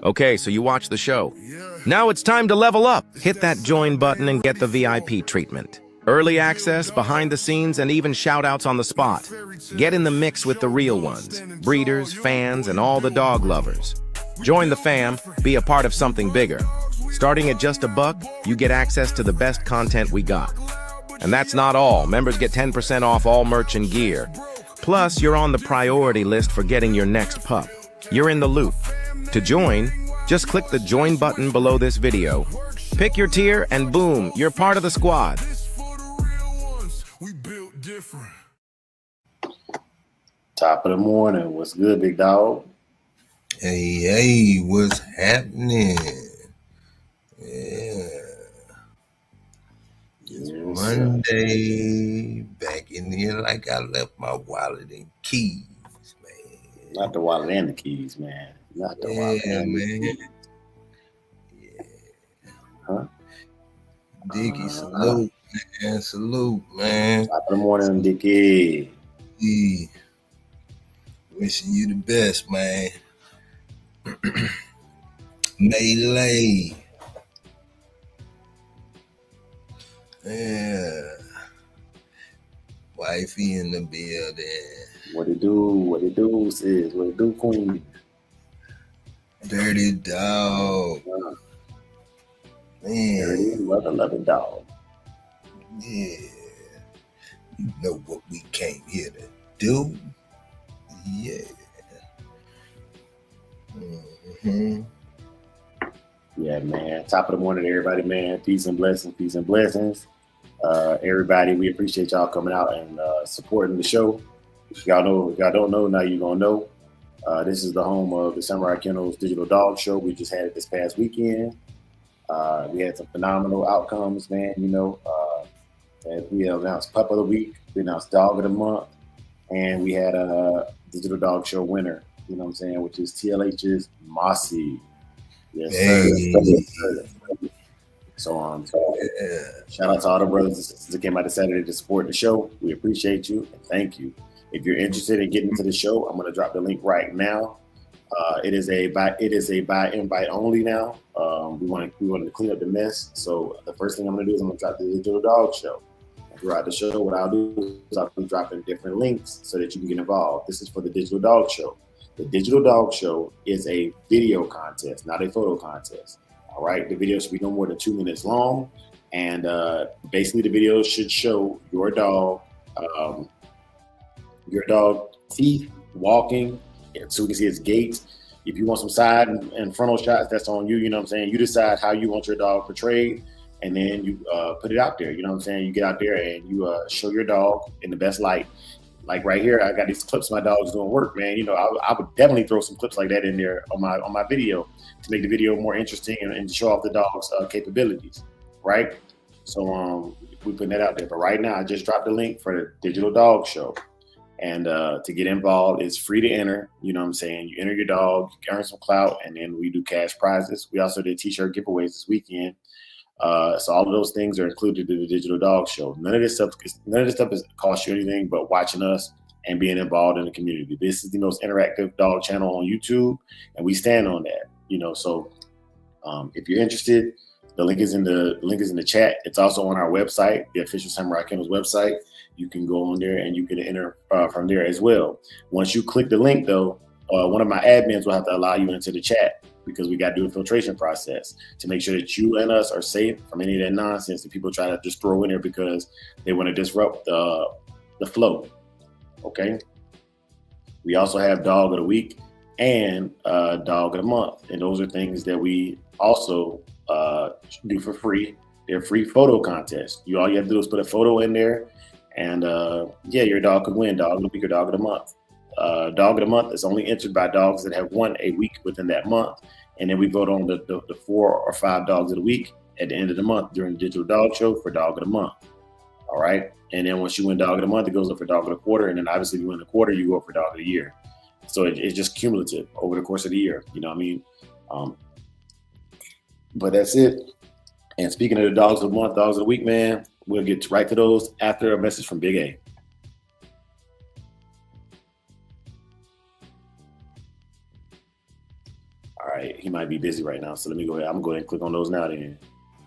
Okay, so you watch the show. Now it's time to level up. Hit that join button and get the VIP treatment. Early access, behind the scenes, and even shout-outs on the spot. Get in the mix with the real ones, breeders, fans, and all the dog lovers. Join the fam, be a part of something bigger. Starting at just $1, you get access to the best content we got. And that's not all. Members get 10% off all merch and gear. Plus, you're on the priority list for getting your next pup. You're in the loop. To join, just click the join button below this video. Pick your tier and boom, you're part of the squad. Top of the morning. What's good, big dog? Hey, what's happening? Yeah. It's Monday. Back in here like I left my wallet and keys, man. Not the wallet and the keys, man. Not the wallet and the keys. Yeah. Huh? Dickie, salute, man. Salute, man. Top of the morning, Dickie. Yeah. Wishing you the best, man. Melee. Yeah. Wifey in the building. What it do? What it do, sis? What it do, queen? Dirty dog. Man. Dirty, loving dog. Yeah. You know what we came here to do? Yeah. Mm-hmm. Yeah, man. Top of the morning, everybody, man. Peace and blessings, peace and blessings. Everybody, we appreciate y'all coming out and supporting the show. If y'all don't know, now you're gonna know. This is the home of the Samurai Kennels Digital Dog Show. We just had it this past weekend. We had some phenomenal outcomes, man. You know, and we announced Pup of the Week, we announced Dog of the Month, and we had a Digital Dog Show winner, you know what I'm saying, which is TLH's Mossy. Yes, sir. So, shout out to all the brothers and sisters that came out this Saturday to support the show. We appreciate you and thank you. If you're interested in getting to the show, I'm going to drop the link right now. It is a by invite only now. We wanted to clean up the mess. So the first thing I'm going to do is I'm going to drop the Digital Dog Show. Throughout the show, what I'll do is I'll be dropping different links so that you can get involved. This is for the Digital Dog Show. The Digital Dog Show is a video contest, not a photo contest. All right, the video should be no more than 2 minutes long, and basically the video should show your dog teeth, walking, so we can see its gait. If you want some side and frontal shots, that's on you. You know what I'm saying? You decide how you want your dog portrayed, and then you put it out there. You know what I'm saying? You get out there and you show your dog in the best light. Like right here, I got these clips. My dog's doing work, man. You know, I would definitely throw some clips like that in there on my video to make the video more interesting and to show off the dog's capabilities, right? So we putting that out there. But right now, I just dropped the link for the Digital Dog Show. And to get involved, it's free to enter. You know what I'm saying? You enter your dog, you earn some clout, and then we do cash prizes. We also did t-shirt giveaways this weekend. So all of those things are included in the Digital Dog Show. None of this stuff is cost you anything but watching us and being involved in the community. This is the most interactive dog channel on YouTube, and we stand on that. You know, so if you're interested, the link is in the chat. It's also on our website, the official Samurai Kennels website. You can go on there and you can enter from there as well. Once you click the link, though, one of my admins will have to allow you into the chat, because we got to do a filtration process to make sure that you and us are safe from any of that nonsense that people try to just throw in there because they want to disrupt the flow. Okay. We also have Dog of the Week and Dog of the Month. And those are things that we also do for free. They're free photo contests. All you have to do is put a photo in there, and your dog could win Dog of the Week or Dog of the Month. Dog of the Month is only entered by dogs that have won a week within that month. And then we vote on the 4 or 5 dogs of the week at the end of the month during the Digital Dog Show for Dog of the Month. All right. And then once you win Dog of the Month, it goes up for Dog of the Quarter. And then obviously if you win the quarter, you go up for Dog of the Year. So it's just cumulative over the course of the year. You know what I mean? But that's it. And speaking of the dogs of the month, dogs of the week, man, we'll get right to those after a message from Big A. All right, he might be busy right now, so let me go ahead. I'm gonna go ahead and click on those now. Then.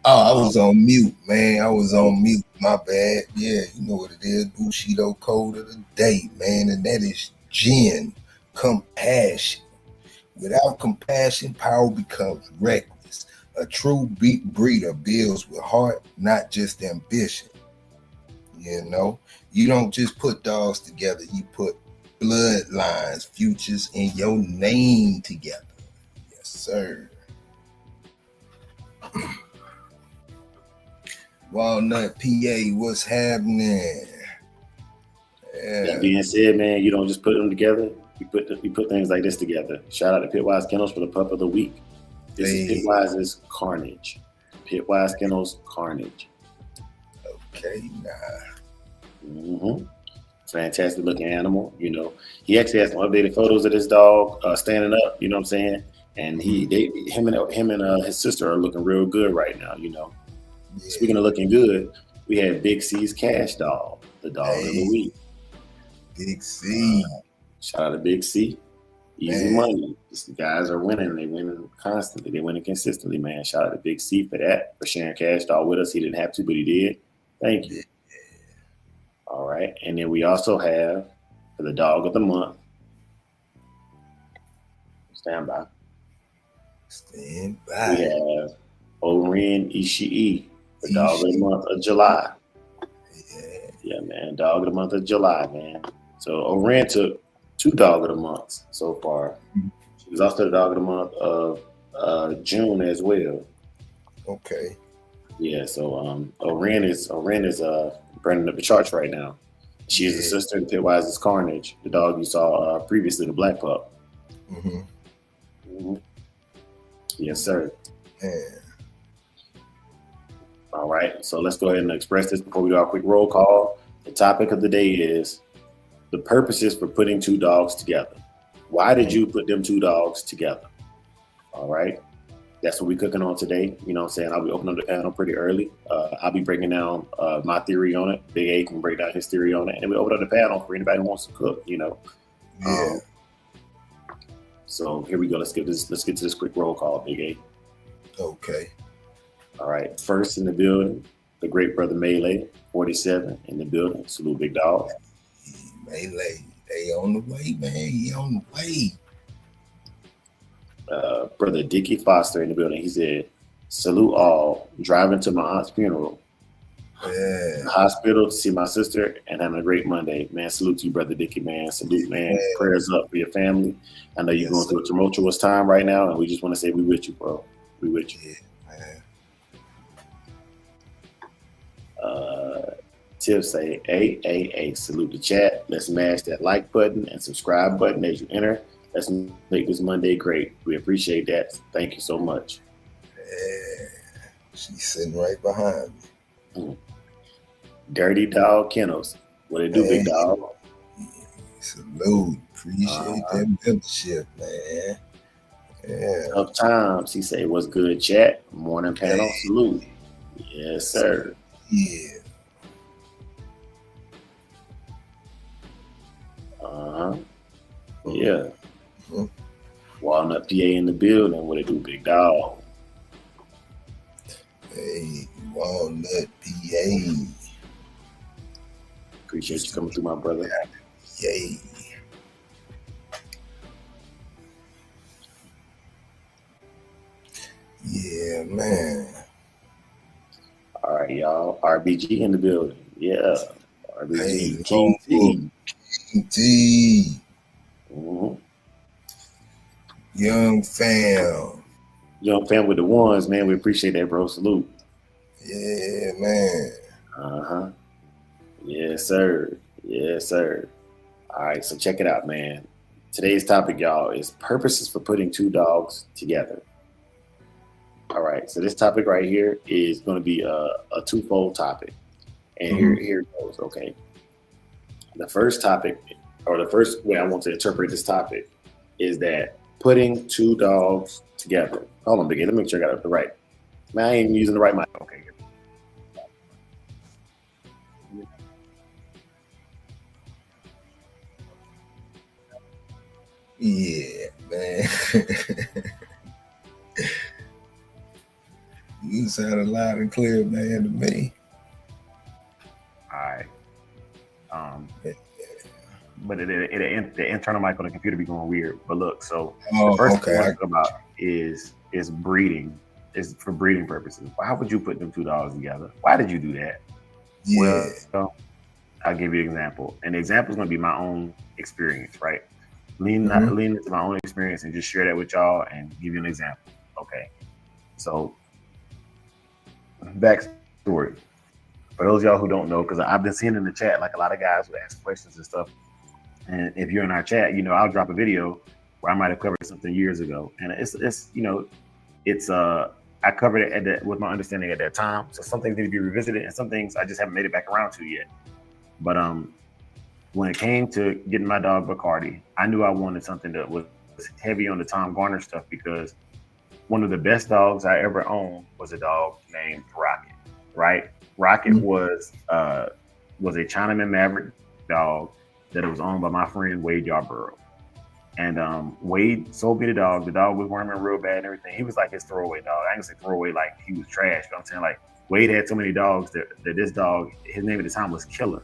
Oh, I was on mute, man. I was on mute. My bad. Yeah, you know what it is. Bushido code of the day, man. And that is Gen, compassion. Without compassion, power becomes reckless. A true breeder builds with heart, not just ambition. You know, you don't just put dogs together. You put bloodlines, futures, and your name together. Yes, sir. Walnut, PA, what's happening? That being said, man, you don't just put them together. You put things like this together. Shout out to Pitwise Kennels for the pup of the week. This is Pitwise's Carnage. Pitwise Kennels Carnage. Okay, nah. Mm-hmm. Fantastic looking animal. You know, he actually has some updated photos of this dog standing up. You know what I'm saying? And him and his sister are looking real good right now. You know. Yeah. Speaking of looking good, we had Big C's Cash Dog, the dog of the week. Big C. Shout out to Big C. Easy money. These guys are winning. They winning constantly. They winning consistently, man. Shout out to Big C for that, for sharing Cash Dog with us. He didn't have to, but he did. Thank you. All right. And then we also have for the dog of the month. Stand by. Stand by. We have Oren Ishii. The dog of the month of July. Yeah, man. Dog of the month of July, man. So Oren took 2 dog of the months so far. She was also the dog of the month of June as well. Okay. Yeah, so Oren is burning up the charts right now. She is the sister to Pitwise's Carnage, the dog you saw previously, the black pup. Mm-hmm. Mm-hmm. Yes, sir. Man. All right, so let's go ahead and express this before we do our quick roll call. The topic of the day is the purposes for putting 2 dogs together. Why did you put them 2 dogs together? All right, that's what we're cooking on today. You know what I'm saying? I'll be opening up the panel pretty early. I'll be breaking down my theory on it. Big A can break down his theory on it. And we open up the panel for anybody who wants to cook, you know. Yeah. So here we go. Let's get to this quick roll call, Big A. Okay. All right, first in the building, the great brother Melee, 47 in the building. Salute, big dog. Melee, they on the way, man. He on the way. Brother Dickie Foster in the building. He said, salute all, driving to my aunt's funeral. Yeah. Hospital to see my sister and having a great Monday. Man, salute to you, brother Dickie, man. Salute, man. Yeah. Prayers up for your family. I know you're going through a tumultuous time right now, and we just want to say we with you, bro. We with you. Yeah, man. Tiff say, hey, salute the chat. Let's smash that like button and subscribe button as you enter. Let's make this Monday great. We appreciate that. Thank you so much. Yeah. She's sitting right behind me. Dirty Dog Kennels. What it do, big dog? Salute. Appreciate that membership, man. Yeah. Tough times. He say, what's good, chat? Morning panel. Salute. Yes, sir. Yeah. Yeah. Mm-hmm. Walnut PA in the building. What it do, big dog? Hey, Walnut PA. Appreciate you coming through, my brother. Yay. Yeah, man. All right, y'all. RBG in the building. Yeah. RBG. Hey, King T. King T. Mm-hmm. Young fam. Young fam with the ones, man. We appreciate that, bro. Salute. Yeah, man. Uh-huh. Yes, sir. Yes, sir. All right, so check it out, man. Today's topic, y'all, is purposes for putting 2 dogs together. All right, so this topic right here is going to be a twofold topic. And here it goes, okay? The first topic, or the first way I want to interpret this topic, is that putting 2 dogs together. Hold on, Big A, let me make sure I got it right. Man, I ain't even using the right mic. Okay. Yeah, man. You sounded loud and clear, man, to me. All right. But the internal mic on the computer be going weird. But look, so the first thing I want to talk about is breeding. Is for breeding purposes. How would you put them two dogs together? Why did you do that? Yeah. Well, I'll give you an example. And the example is going to be my own experience, right? Lean into my own experience and just share that with y'all and give you an example. Okay. So, backstory. For those of y'all who don't know, because I've been seeing in the chat, like a lot of guys would ask questions and stuff. And if you're in our chat, I'll drop a video where I might have covered something years ago. And it's I covered it with my understanding at that time. So some things need to be revisited, and some things I just haven't made it back around to yet. But when it came to getting my dog Bacardi, I knew I wanted something that was heavy on the Tom Garner stuff, because one of the best dogs I ever owned was a dog named Rocket. Right? Rocket was a Chinaman Maverick dog that was owned by my friend Wade Yarborough. And Wade sold me the dog. The dog was worming real bad and everything. He was like his throwaway dog. I ain't gonna say throwaway like he was trash, but I'm saying like Wade had so many dogs that this dog, his name at the time was Killer.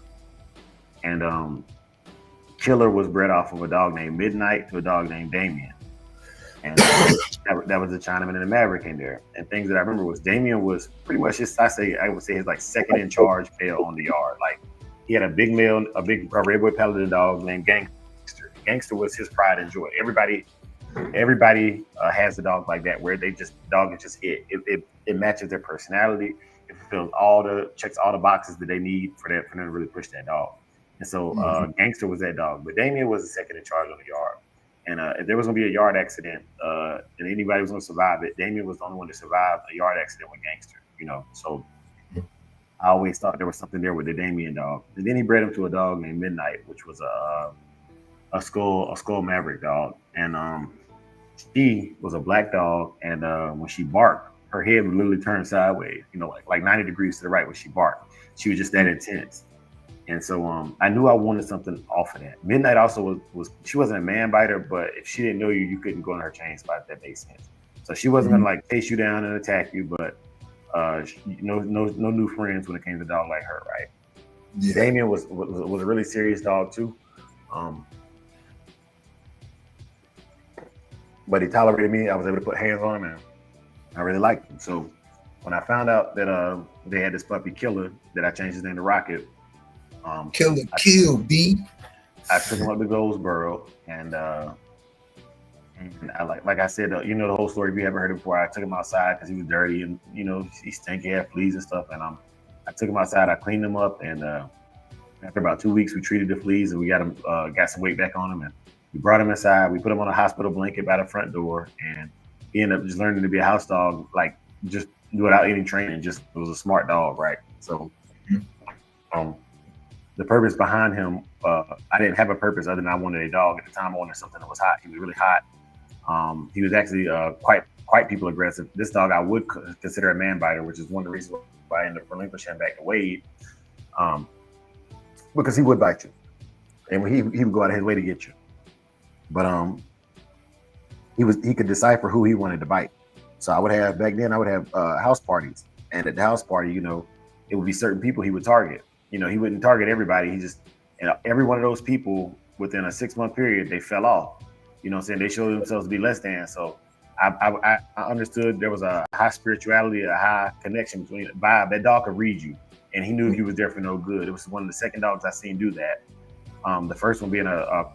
And Killer was bred off of a dog named Midnight to a dog named Damien. And that was the Chinaman and the Maverick in there. And things that I remember was Damien was pretty much I would say his like second in charge male on the yard. Like he had a big red boy paladin dog named Gangster. Gangster was his pride and joy. Everybody has a dog like that where dog is just it. It matches their personality. It fulfills checks all the boxes that they need for them to really push that dog. And so Gangster was that dog, but Damien was the second in charge on the yard. And if there was gonna be a yard accident and anybody was gonna survive it, Damien was the only one to survive a yard accident with Gangster. So I always thought there was something there with the Damien dog. And then he bred him to a dog named Midnight, which was a skull Maverick dog. And she was a black dog, and when she barked, her head would literally turn sideways, like 90 degrees to the right when she barked. She was just that intense. And so I knew I wanted something off of that. Midnight also was she wasn't a man biter, but if she didn't know you couldn't go in her chain spot, if that makes sense. So she wasn't gonna like chase you down and attack you, but no new friends when it came to a dog like her, right? Yeah. Damien was a really serious dog too. But he tolerated me. I was able to put hands on him, and I really liked him. So when I found out that they had this puppy Killer, that I changed his name to Rocket. Killer Kill B. I took him up to Goldsboro, and I like I said, the whole story. If you haven't heard it before, I took him outside because he was dirty and he stinky, had fleas and stuff. And I took him outside. I cleaned him up, and after about 2 weeks, we treated the fleas, and we got him got some weight back on him, and we brought him inside. We put him on a hospital blanket by the front door, and he ended up just learning to be a house dog, like just without any training. Just it was a smart dog, right? So, the purpose behind him, I didn't have a purpose other than I wanted a dog at the time. I wanted something that was hot. He was really hot. He was actually quite people aggressive. This dog I would consider a man biter, which is one of the reasons why I ended up relinquishing him back to Wade, because he would bite you, and he would go out of his way to get you. But he could decipher who he wanted to bite. So back then I would have house parties, and at the house party, it would be certain people he would target. He wouldn't target everybody. He just, every one of those people within a 6-month period, they fell off. They showed themselves to be less than. So I understood there was a high spirituality, a high connection between the vibe. That dog could read you, and he knew he was there for no good. It was one of the second dogs I seen do that. The first one being a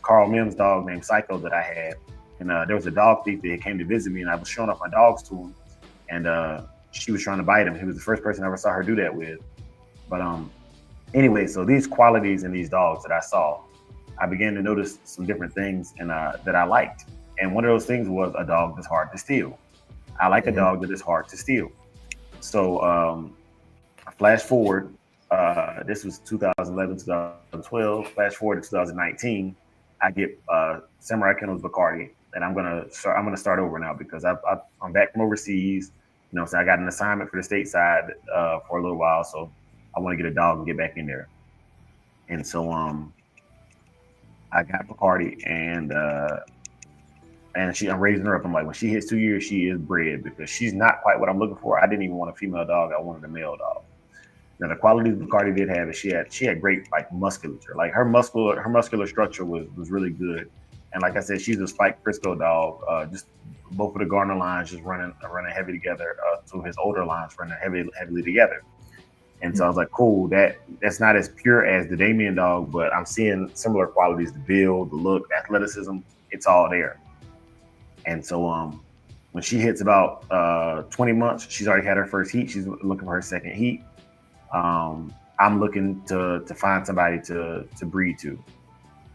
Carl Mims dog named Psycho that I had. And there was a dog thief that came to visit me, and I was showing off my dogs to him, and she was trying to bite him. He was the first person I ever saw her do that with. But anyway, so these qualities in these dogs that I saw, I began to notice some different things and that I liked. And one of those things was a dog that's hard to steal. I like a dog that is hard to steal. So flash forward, this was 2011, 2012. Flash forward to 2019, I get Samurai Kennels Bacardi, and I'm gonna start over now because I'm back from overseas. So I got an assignment for the stateside for a little while, so I want to get a dog and get back in there. And so I got Bacardi, and And I'm raising her up. I'm like, when she hits 2 years, she is bred, because she's not quite what I'm looking for. I didn't even want a female dog. I wanted a male dog. Now the qualities Bacardi did have is she had great like musculature. Like her muscular structure was really good. And like I said, she's a spiked Frisco dog. Just both of the Garner lines just running heavy together. So his older lines running heavily together. And so I was like, cool, that's not as pure as the Damien dog, but I'm seeing similar qualities: the build, the look, athleticism. It's all there. And so when she hits about 20 months, she's already had her first heat. She's looking for her second heat. I'm looking to find somebody to breed to.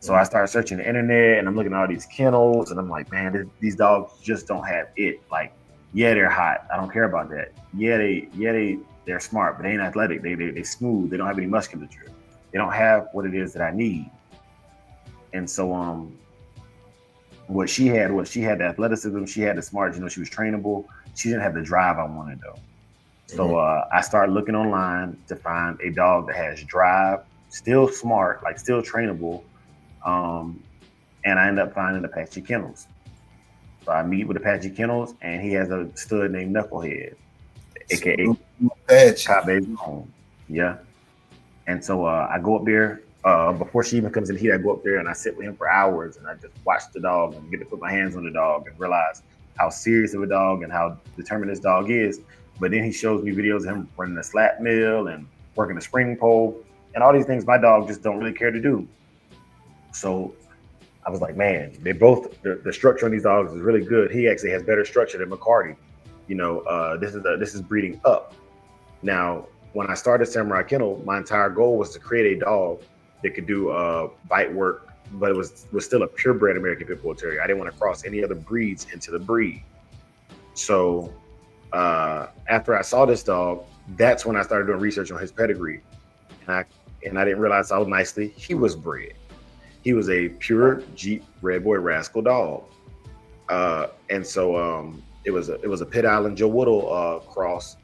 So I started searching the internet, and I'm looking at all these kennels, and I'm like, man, these dogs just don't have it. Like, yeah, they're hot. I don't care about that. They're smart, but they ain't athletic. They smooth. They don't have any musculature. They don't have what it is that I need. And so what she had the athleticism, she had the smarts, she was trainable. She didn't have the drive I wanted though. So I started looking online to find a dog that has drive, still smart, like still trainable. And I ended up finding Apache Kennels. So I meet with Apache Kennels, and he has a stud named Knucklehead, aka Apache. Home. Yeah. And so I go up there. Before she even comes in here, I go up there and I sit with him for hours, and I just watch the dog and get to put my hands on the dog and realize how serious of a dog and how determined this dog is. But then he shows me videos of him running a slap mill and working a spring pole and all these things my dog just don't really care to do. So I was like, man, they both, the structure on these dogs is really good. He actually has better structure than McCarty. This is breeding up. Now, when I started Samurai Kennel, my entire goal was to create a dog that could do bite work, but it was still a purebred American Pit Bull Terrier. I didn't want to cross any other breeds into the breed. So after I saw this dog, that's when I started doing research on his pedigree. And I didn't realize how nicely he was bred. He was a pure Jeep Red Boy Rascal dog. And so it was a Pit Island Joe Woodle cross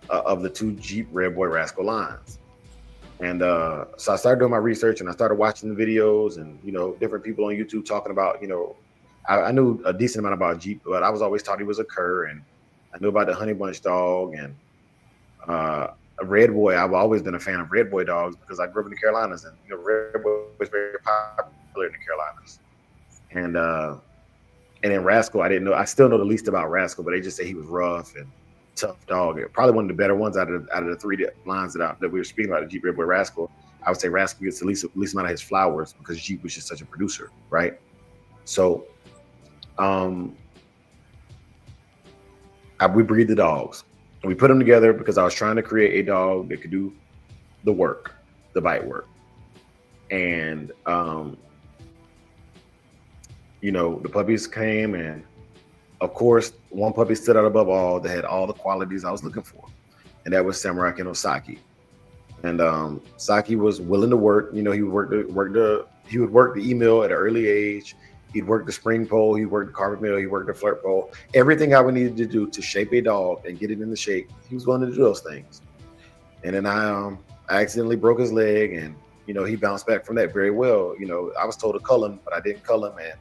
of the two Jeep Red Boy Rascal lines. And so I started doing my research, and I started watching the videos and, different people on YouTube talking about, I knew a decent amount about Jeep, but I was always taught he was a cur, and I knew about the Honey Bunch dog and a Red Boy. I've always been a fan of Red Boy dogs because I grew up in the Carolinas, and Red Boy was very popular in the Carolinas. And in Rascal, I didn't know. I still know the least about Rascal, but they just say he was rough and tough dog. Probably one of the better ones out of the three lines that we were speaking about, the Jeep Red Boy Rascal. I would say Rascal gets the least amount of his flowers because Jeep was just such a producer, right? So we breed the dogs, and we put them together because I was trying to create a dog that could do the work, the bite work. And the puppies came, and of course, one puppy stood out above all that had all the qualities I was looking for, and that was Samurai Kennel Saki. And Saki was willing to work. He would work the email at an early age. He'd work the spring pole. He'd work the carpet mill. He'd work the flirt pole. Everything I would need to do to shape a dog and get it in the shape, he was willing to do those things. And then I accidentally broke his leg, and he bounced back from that very well. I was told to cull him, but I didn't cull him, and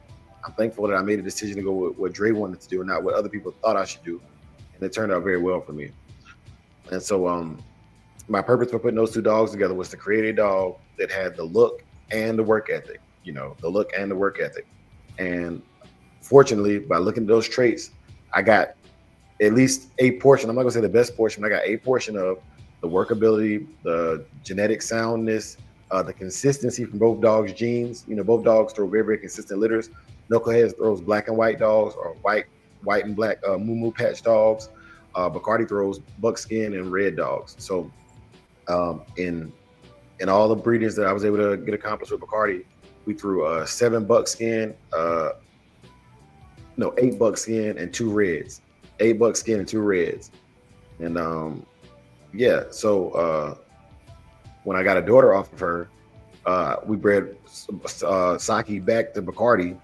I'm thankful that I made a decision to go with what Dre wanted to do and not what other people thought I should do. And it turned out very well for me. And so my purpose for putting those two dogs together was to create a dog that had the look and the work ethic, And fortunately, by looking at those traits, I got at least a portion. I'm not gonna say the best portion, but I got a portion of the workability, the genetic soundness, the consistency from both dogs' genes. Both dogs throw very, very consistent litters. Knucklehead throws black and white dogs, or white and black moo patch dogs. Bacardi throws buckskin and red dogs. So in all the breedings that I was able to get accomplished with Bacardi, we threw 8 buckskin and 2 reds. 8 buckskin and 2 reds. And so when I got a daughter off of her, we bred Saki back to Bacardi,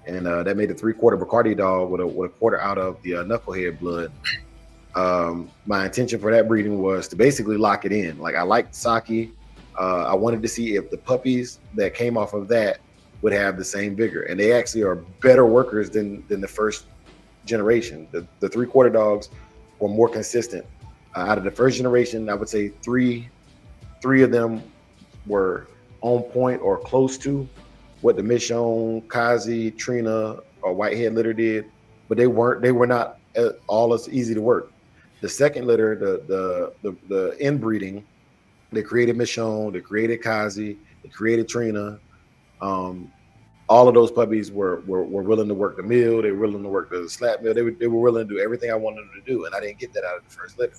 and that made a 3/4 Bacardi dog with a quarter out of the Knucklehead blood. My intention for that breeding was to basically lock it in. Like, I liked Saki. I wanted to see if the puppies that came off of that would have the same vigor, and they actually are better workers than the first generation. The 3/4 dogs were more consistent. Out of the first generation, I would say three of them were on point or close to what the Michonne, Kazi, Trina, or Whitehead litter did, but they were not all as easy to work. The second litter, the inbreeding, they created Michonne, they created Kazi, they created Trina. All of those puppies were willing to work the mill. They were willing to work the slap mill. They were willing to do everything I wanted them to do, and I didn't get that out of the first litter.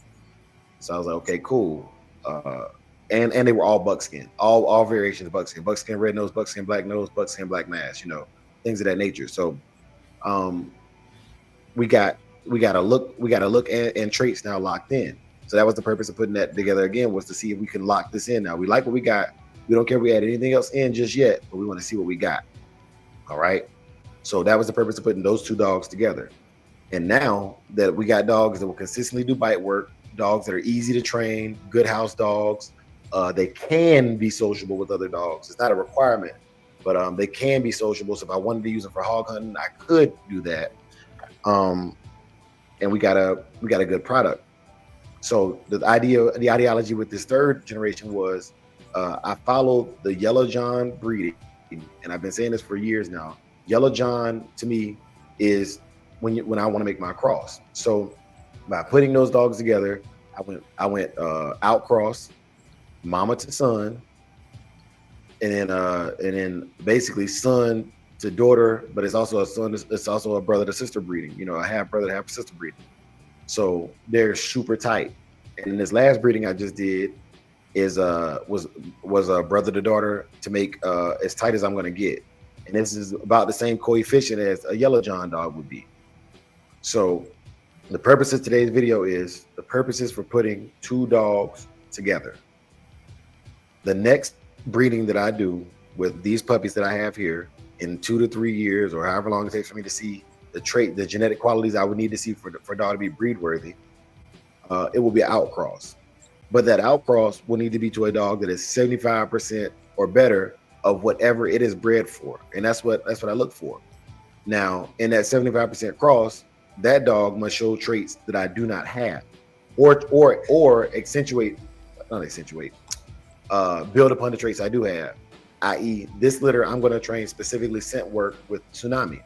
So I was like, okay, cool. And they were all buckskin, all variations of buckskin red nose, buckskin black nose, buckskin black mask, things of that nature. So we got a look and traits now locked in. So that was the purpose of putting that together again, was to see if we can lock this in. Now we like what we got. We don't care if we add anything else in just yet, but we want to see what we got. All right. So that was the purpose of putting those two dogs together. And now that we got dogs that will consistently do bite work, dogs that are easy to train, good house dogs, they can be sociable with other dogs. It's not a requirement, but they can be sociable. So if I wanted to use them for hog hunting, I could do that. And we got a good product. So the ideology with this third generation was, I followed the Yellow John breeding, and I've been saying this for years now. Yellow John to me is when I want to make my cross. So by putting those dogs together, I went out cross, mama to son, and then basically son to daughter, but it's also a son. It's also a brother to sister breeding. A half brother to half sister breeding. So they're super tight. And this last breeding I just did was a brother to daughter to make as tight as I'm going to get. And this is about the same coefficient as a Yellow John dog would be. So the purpose of today's video is for putting two dogs together. The next breeding that I do with these puppies that I have here in 2 to 3 years, or however long it takes for me to see the genetic qualities I would need to see for a dog to be breed worthy, it will be an outcross. But that outcross will need to be to a dog that is 75% or better of whatever it is bred for. And that's what I look for. Now, in that 75% cross, that dog must show traits that I do not have, or build upon the traits I do have, i.e. this litter, I'm going to train specifically scent work with Tsunami.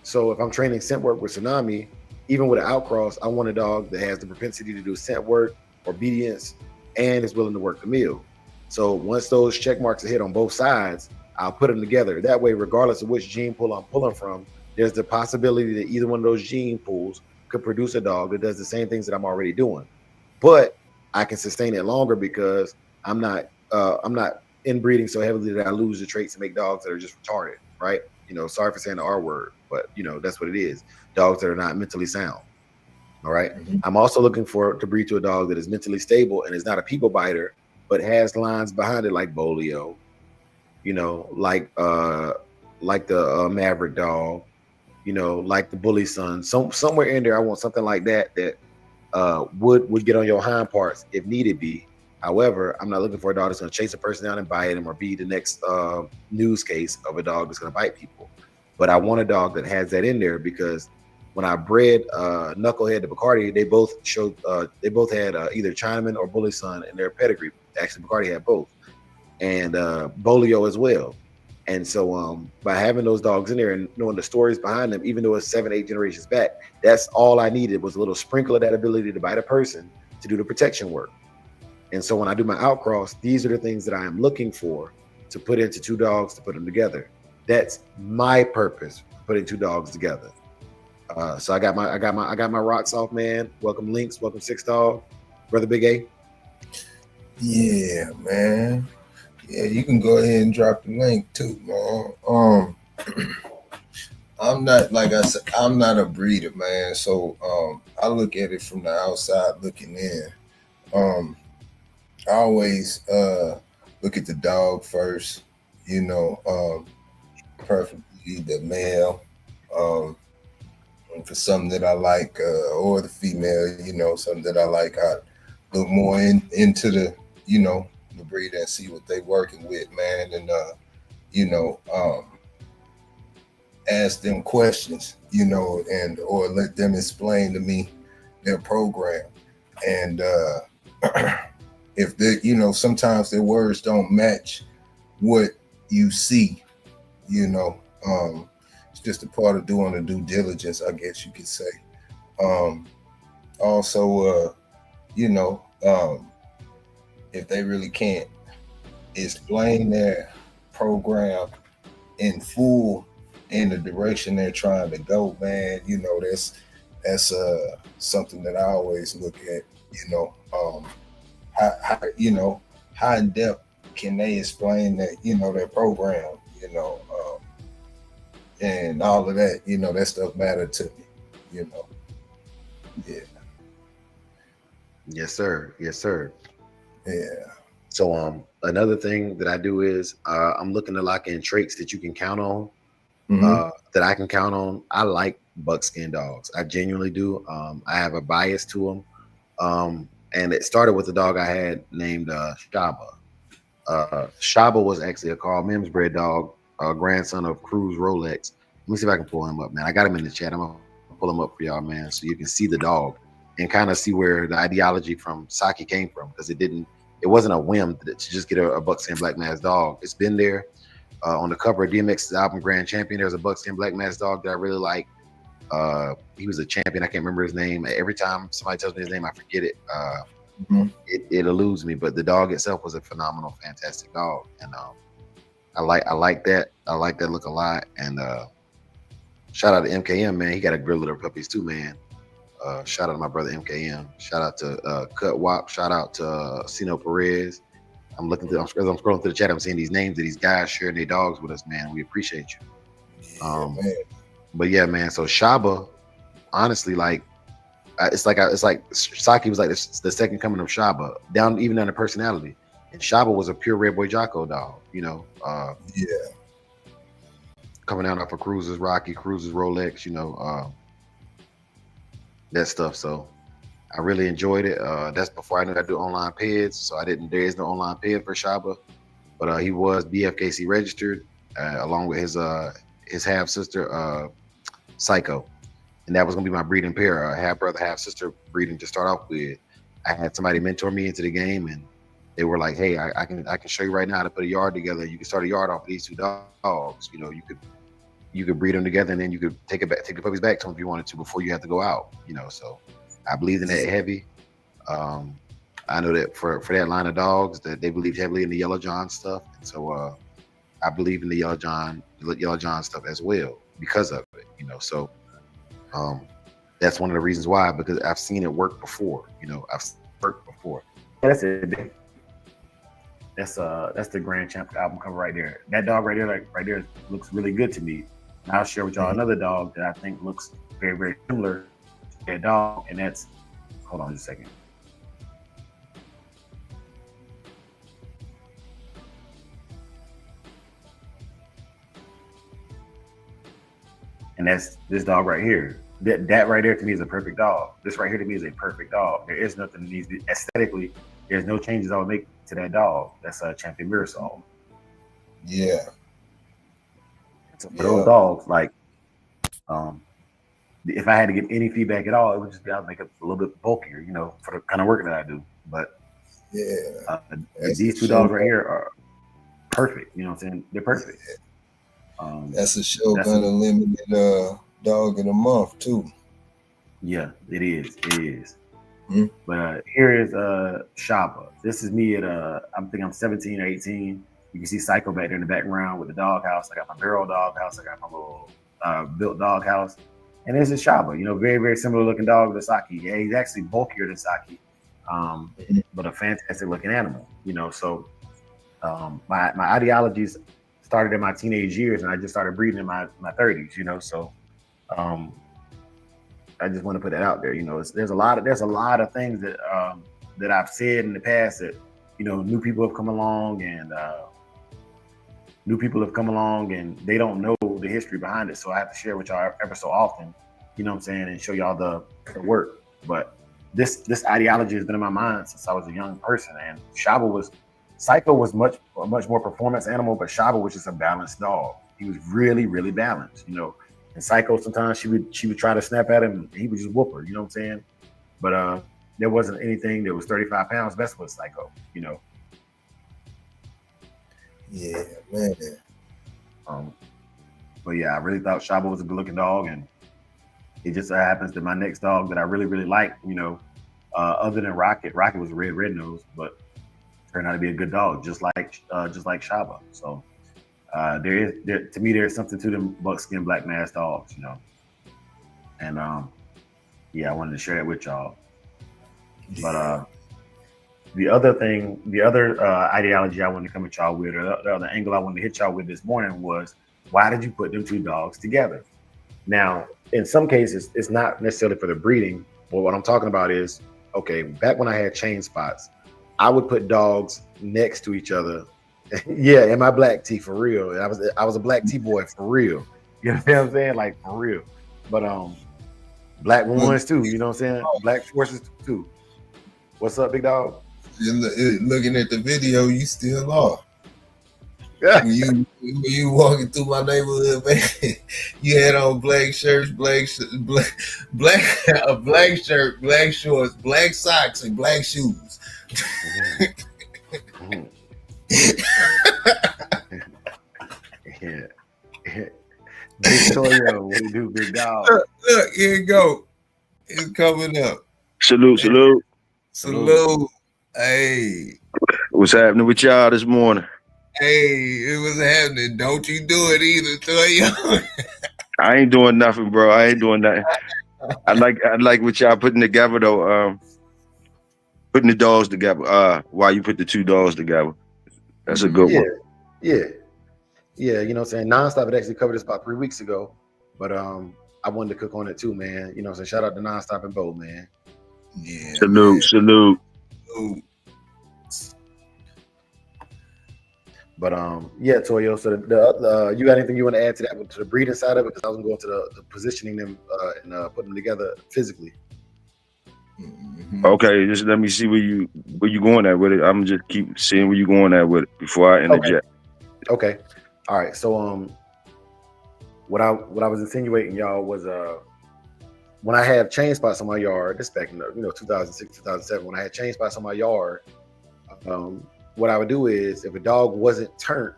So if I'm training scent work with Tsunami, even with an outcross, I want a dog that has the propensity to do scent work, obedience, and is willing to work the meal. So once those check marks are hit on both sides, I'll put them together. That way, regardless of which gene pool I'm pulling from, there's the possibility that either one of those gene pools could produce a dog that does the same things that I'm already doing. But I can sustain it longer because I'm not inbreeding so heavily that I lose the traits to make dogs that are just retarded, right? Sorry for saying the R word, but that's what it is. Dogs that are not mentally sound. All right. Mm-hmm. I'm also looking to breed to a dog that is mentally stable and is not a people biter, but has lines behind it like Bolio, like the Maverick dog, like the Bully Son. Somewhere in there, I want something like that would get on your hind parts if needed be. However, I'm not looking for a dog that's going to chase a person down and bite him or be the next news case of a dog that's going to bite people. But I want a dog that has that in there, because when I bred Knucklehead to Bacardi, they both had either Chinaman or Bully Son in their pedigree. Actually, Bacardi had both, and Bolio as well. And so by having those dogs in there and knowing the stories behind them, even though it's 7-8 generations back, that's all I needed, was a little sprinkle of that ability to bite a person to do the protection work. And so when I do my outcross, these are the things that I am looking for to put into two dogs to put them together. That's my purpose, putting two dogs together. So I got my rocks off, man. Welcome Lynx, welcome Six Dog, brother Big A. Yeah, man. Yeah, you can go ahead and drop the link too, man. I'm not, like I said, I'm not a breeder, man. So I look at it from the outside looking in. I always look at the dog first, preferably the male. For something that I like, or the female, something that I like, I look more into the, the breeder and see what they working with, man. And ask them questions, you know, and or let them explain to me their program. And if they, you know, sometimes their words don't match what you see, you know, it's just a part of doing the due diligence, I guess you could say. Also, you know, if they really can't explain their program in full in the direction they're trying to go, man, you know, that's something that I always look at, you know, how you know, how in depth can they explain that, you know, their program, you know, and all of that, you know, that stuff mattered to me, you know. Yeah. Yes, sir. Yes, sir. Yeah. So another thing that I do is I'm looking to lock in traits that you can count on, that I can count on. I like buckskin dogs. I genuinely do. I have a bias to them. And it started with the dog I had named Shaba. Shaba was actually a Carl Mims bred dog, grandson of Cruz Rolex. Let me see if I can pull him up, man. I got him in the chat. I'm gonna pull him up for y'all, man, so you can see the dog and kind of see where the ideology from Saki came from, because it wasn't a whim to just get a buckskin black mass dog. It's been there. On the cover of DMX's album Grand Champion, there's a buckskin black mass dog that I really like. He was a champion. I can't remember his name. Every time somebody tells me his name, I forget it. It eludes me. But the dog itself was a phenomenal, fantastic dog, and I like that. I like that look a lot. And shout out to MKM, man. He got a grill of puppies too, man. Shout out to my brother MKM. Shout out to Cut Wop. Shout out to Sino Perez. I'm scrolling through the chat. I'm seeing these names of these guys sharing their dogs with us, man. We appreciate you. Yeah, man. But yeah, man. So Shaba, honestly, like it's like Saki was like the second coming of Shaba, even down to personality. And Shaba was a pure Red Boy Jocko dog, you know. Yeah. Coming down off of Cruises, Rocky, Cruises, Rolex, you know, that stuff. So I really enjoyed it. That's before I knew how to do online peds. So there is no online ped for Shaba, but he was BFKC registered, along with his half sister, Psycho. And that was gonna be my breeding pair, half brother, half sister breeding to start off with. I had somebody mentor me into the game, and they were like, "Hey, I can show you right now how to put a yard together. You can start a yard off of these two dogs. You know, you could breed them together, and then you could take the puppies back to them if you wanted to before you have to go out. You know, so I believed in that heavy. I know that for that line of dogs that they believed heavily in the Yellow John stuff, and so I believe in the Yellow John stuff as well because of it. You know, so that's one of the reasons why, because I've seen it work before. You know, I've worked before. That's it. That's the Grand Champ album cover right there. That dog right there looks really good to me. And I'll share with y'all another dog that I think looks very, very similar to that dog, and that's, hold on just a second. And that's this dog right here. That right there to me is a perfect dog. This right here to me is a perfect dog. There is nothing that needs to, aesthetically, there's no changes I would make to that dog. That's a Champion Mirasol. Yeah. So for those dogs, like, if I had to give any feedback at all, it would just be I'd make it a little bit bulkier, you know, for the kind of work that I do. But yeah, these two dogs right here are perfect. You know what I'm saying? They're perfect. That's a Shogun Unlimited dog of the month too. Yeah, it is. It is. But here is Shaba. This is me at I'm 17 or 18. You can see Psycho back there in the background with the doghouse. I got my barrel doghouse. I got my little built doghouse. And this is Shaba, you know, very, very similar looking dog to Saki. Yeah, he's actually bulkier than Saki, but a fantastic looking animal, you know. So my ideologies started in my teenage years, and I just started breeding in my 30s, you know. So I just want to put that out there, you know. There's a lot of things that that I've said in the past that, you know, new people have come along and they don't know the history behind it. So I have to share with y'all ever so often, you know what I'm saying, and show y'all the work. But this ideology has been in my mind since I was a young person. And Psycho was much more performance animal, but Shaba was just a balanced dog. He was really, really balanced, you know. And Psycho, sometimes she would try to snap at him, and he would just whoop her. You know what I'm saying? But there wasn't anything that was 35 pounds best with Psycho, you know. Yeah, man. But yeah, I really thought Shaba was a good-looking dog, and it just so happens that my next dog that I really, really like, you know, other than Rocket was a red nose, but turned out to be a good dog, just like Shaba. So to me, there's something to them buckskin black mass dogs, you know. And yeah, I wanted to share that with y'all. But the other ideology I wanted to come at y'all with, or the other angle I wanted to hit y'all with this morning was, why did you put them two dogs together? Now, in some cases, it's not necessarily for the breeding, but what I'm talking about is, okay, back when I had chain spots, I would put dogs next to each other. Yeah, in my black tee, for real. I was a black tee boy for real. You know what I'm saying? Like, for real. But black ones too, you know what I'm saying? Black forces too. What's up, big dog? Looking at the video, you still are. When you walking through my neighborhood, man, you had on black shirts, black shirt, black shorts, black socks, and black shoes. Yeah. Big Toyo, what you do, big dog? Look, here you go. It's coming up. Salute. Hey. What's happening with y'all this morning? Hey, it was happening. Don't you do it either, Toyo. I ain't doing nothing, bro. I ain't doing nothing. I like what y'all putting together though. Putting the dogs together. While you put the two dogs together. That's a good one. Yeah. You know what I'm saying? Nonstop had actually covered this about 3 weeks ago, but I wanted to cook on it too, man. You know what I'm saying? Shout out to Nonstop and Bo, man. Yeah. Salute. Ooh. But yeah, Toyo. So you got anything you want to add to that, to the breeding side of it? Because I was going to the positioning them and putting them together physically. Mm-hmm. Okay, just let me see where you going at with it. I'm just keep seeing where you going at with it before I interject. Okay. All right. So what I was insinuating, y'all, was when I had chain spots on my yard, this back in 2006, 2007, when I had chain spots on my yard, what I would do is, if a dog wasn't turned,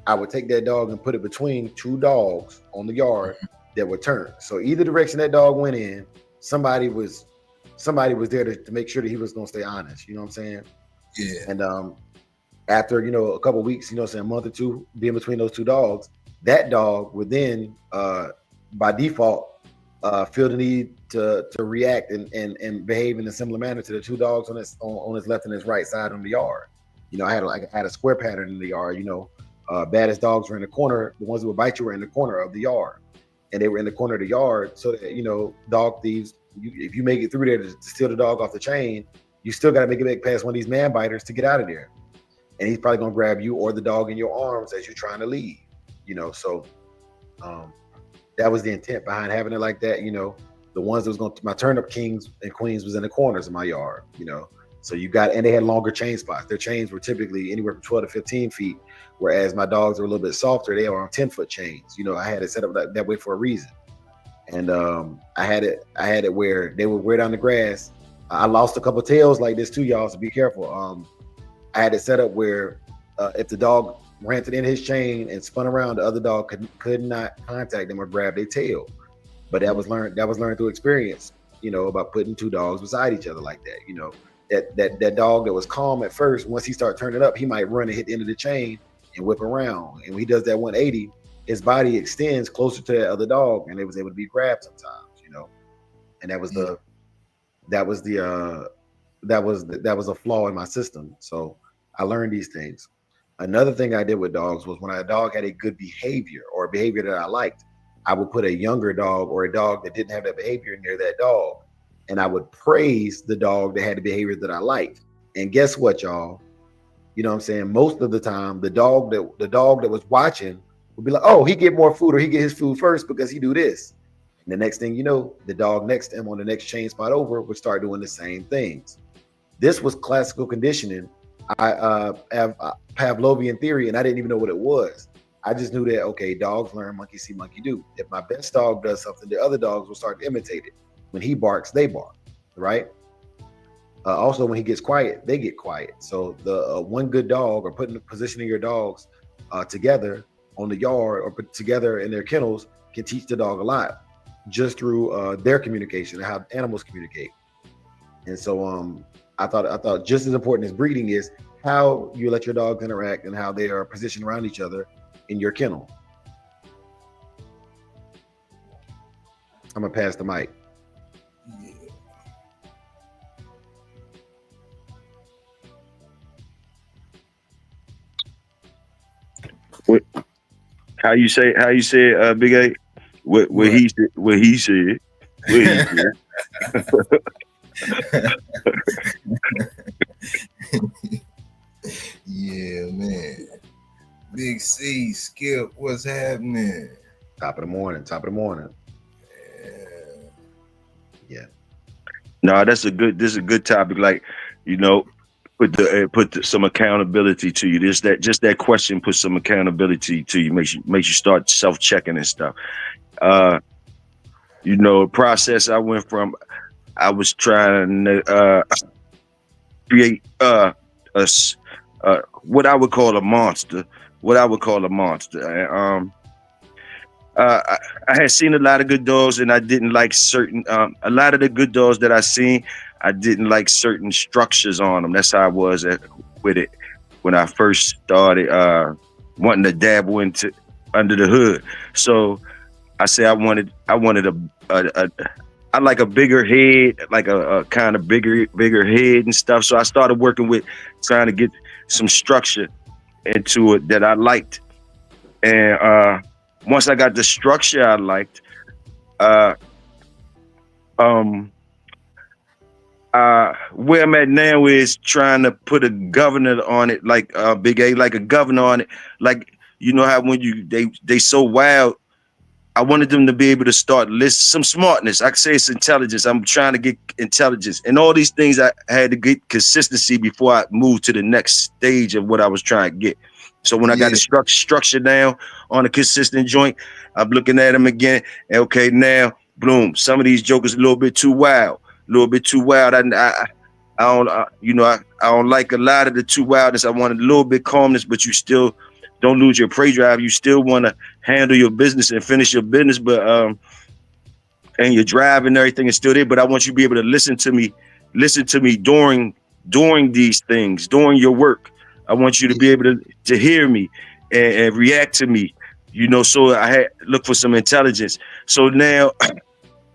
I would take that dog and put it between two dogs on the yard that were turned. So either direction that dog went in, somebody was there to make sure that he was going to stay honest. You know what I'm saying? Yeah. And after, a couple of weeks, a month or two being between those two dogs, that dog would then, by default, feel the need to react and behave in a similar manner to the two dogs on his left and his right side on the yard. I had a square pattern in the yard. Baddest dogs were in the corner. The ones that would bite you were in the corner of the yard, and they were in the corner of the yard. So that dog thieves, if you make it through there to steal the dog off the chain, you still got to make it back past one of these man biters to get out of there, and he's probably gonna grab you or the dog in your arms as you're trying to leave. So that was the intent behind having it like that. The ones that was my turnip kings and queens was in the corners of my yard. So and they had longer chain spots. Their chains were typically anywhere from 12 to 15 feet, whereas my dogs were a little bit softer. They were on 10-foot chains. I had it set up that way for a reason. And I had it where they would wear down the grass. I lost a couple of tails like this too, y'all, so be careful. I had it set up where if the dog ran to the end of his chain and spun around, the other dog could not contact them or grab their tail. But that was learned through experience, about putting two dogs beside each other like that. That dog that was calm at first, once he started turning up, he might run and hit the end of the chain and whip around. And when he does that 180, his body extends closer to that other dog, and it was able to be grabbed sometimes, And that was a flaw in my system. So I learned these things. Another thing I did with dogs was, when a dog had a good behavior or a behavior that I liked, I would put a younger dog or a dog that didn't have that behavior near that dog. And I would praise the dog that had the behavior that I liked. And guess what, y'all? Most of the time, the dog that was watching would be like, oh, he get more food, or he get his food first because he do this. And the next thing you know, the dog next to him on the next chain spot over would start doing the same things. This was classical conditioning. I have Pavlovian theory, and I didn't even know what it was. I just knew that, okay, dogs learn, monkey see, monkey do. If my best dog does something, the other dogs will start to imitate it. When he barks, they bark, right? Also, when he gets quiet, they get quiet. So the one good dog, or positioning your dogs together on the yard or put together in their kennels, can teach the dog a lot just through their communication and how animals communicate. And so I thought just as important as breeding is how you let your dogs interact and how they are positioned around each other in your kennel. I'm gonna pass the mic. Yeah. What? How you say? Big A? What he said? What he said? What he said? Yeah, man. Big C, Skip, what's happening? Top of the morning. Yeah. No, this is a good topic. Like, you know, put some accountability to you. Just that question puts some accountability to you. Makes you start self-checking and stuff. You know, process I went from. I was trying to create what I would call a monster. I had seen a lot of good dogs, and I didn't like certain. A lot of the good dogs that I seen, I didn't like certain structures on them. That's how I was with it when I first started wanting to dabble into under the hood. So I said I wanted I like a bigger head, like a kind of bigger head and stuff. So I started working with trying to get some structure into it that I liked. And once I got the structure I liked, where I'm at now is trying to put a governor on it, like Big A, like a governor on it. Like, you know how when they so wild, I wanted them to be able to start some smartness. I could say it's intelligence. I'm trying to get intelligence. And all these things I had to get consistency before I moved to the next stage of what I was trying to get. So when I got the structure down on a consistent joint, I'm looking at them again. And okay, now, boom, some of these jokers a little bit too wild. I don't like a lot of the too wildness. I wanted a little bit calmness, but you still don't lose your prey drive. You still want to handle your business and finish your business, but and your drive and everything is still there. But I want you to be able to listen to me during these things, during your work. I want you to be able to hear me and react to me, you know. So I had look for some intelligence. So now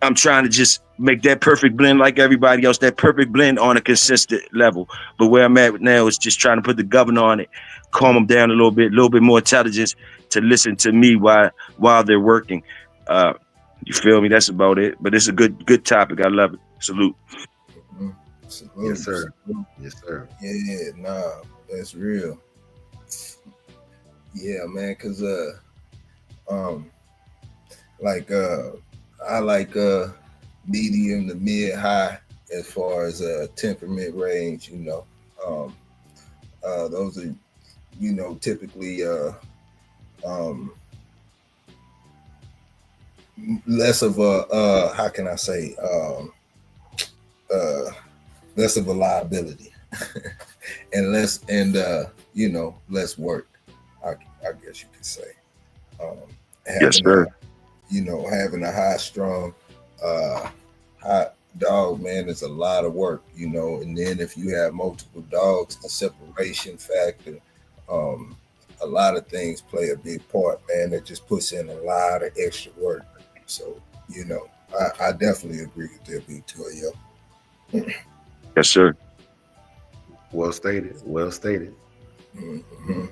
I'm trying to just make that perfect blend like everybody else, that perfect blend on a consistent level. But where I'm at now is just trying to put the governor on it, calm them down a little bit more intelligence to listen to me while they're working. You feel me? That's about it. But it's a good topic. I love it. Salute. Salute. Yes, sir. Yes, sir. Yeah, nah, that's real. Yeah, man, cause I like medium to mid high as far as temperament range, you know. Those are, you know, typically less of a how can I say less of a liability and less you know, less work, I guess you could say. Yes, sir. You know, having a high strong hot dog, man, is a lot of work, you know. And then if you have multiple dogs, the separation factor, a lot of things play a big part, man. That just puts in a lot of extra work. So, you know, I definitely agree with that, Big Toyo. Yes, sir. Well stated. Mm-hmm.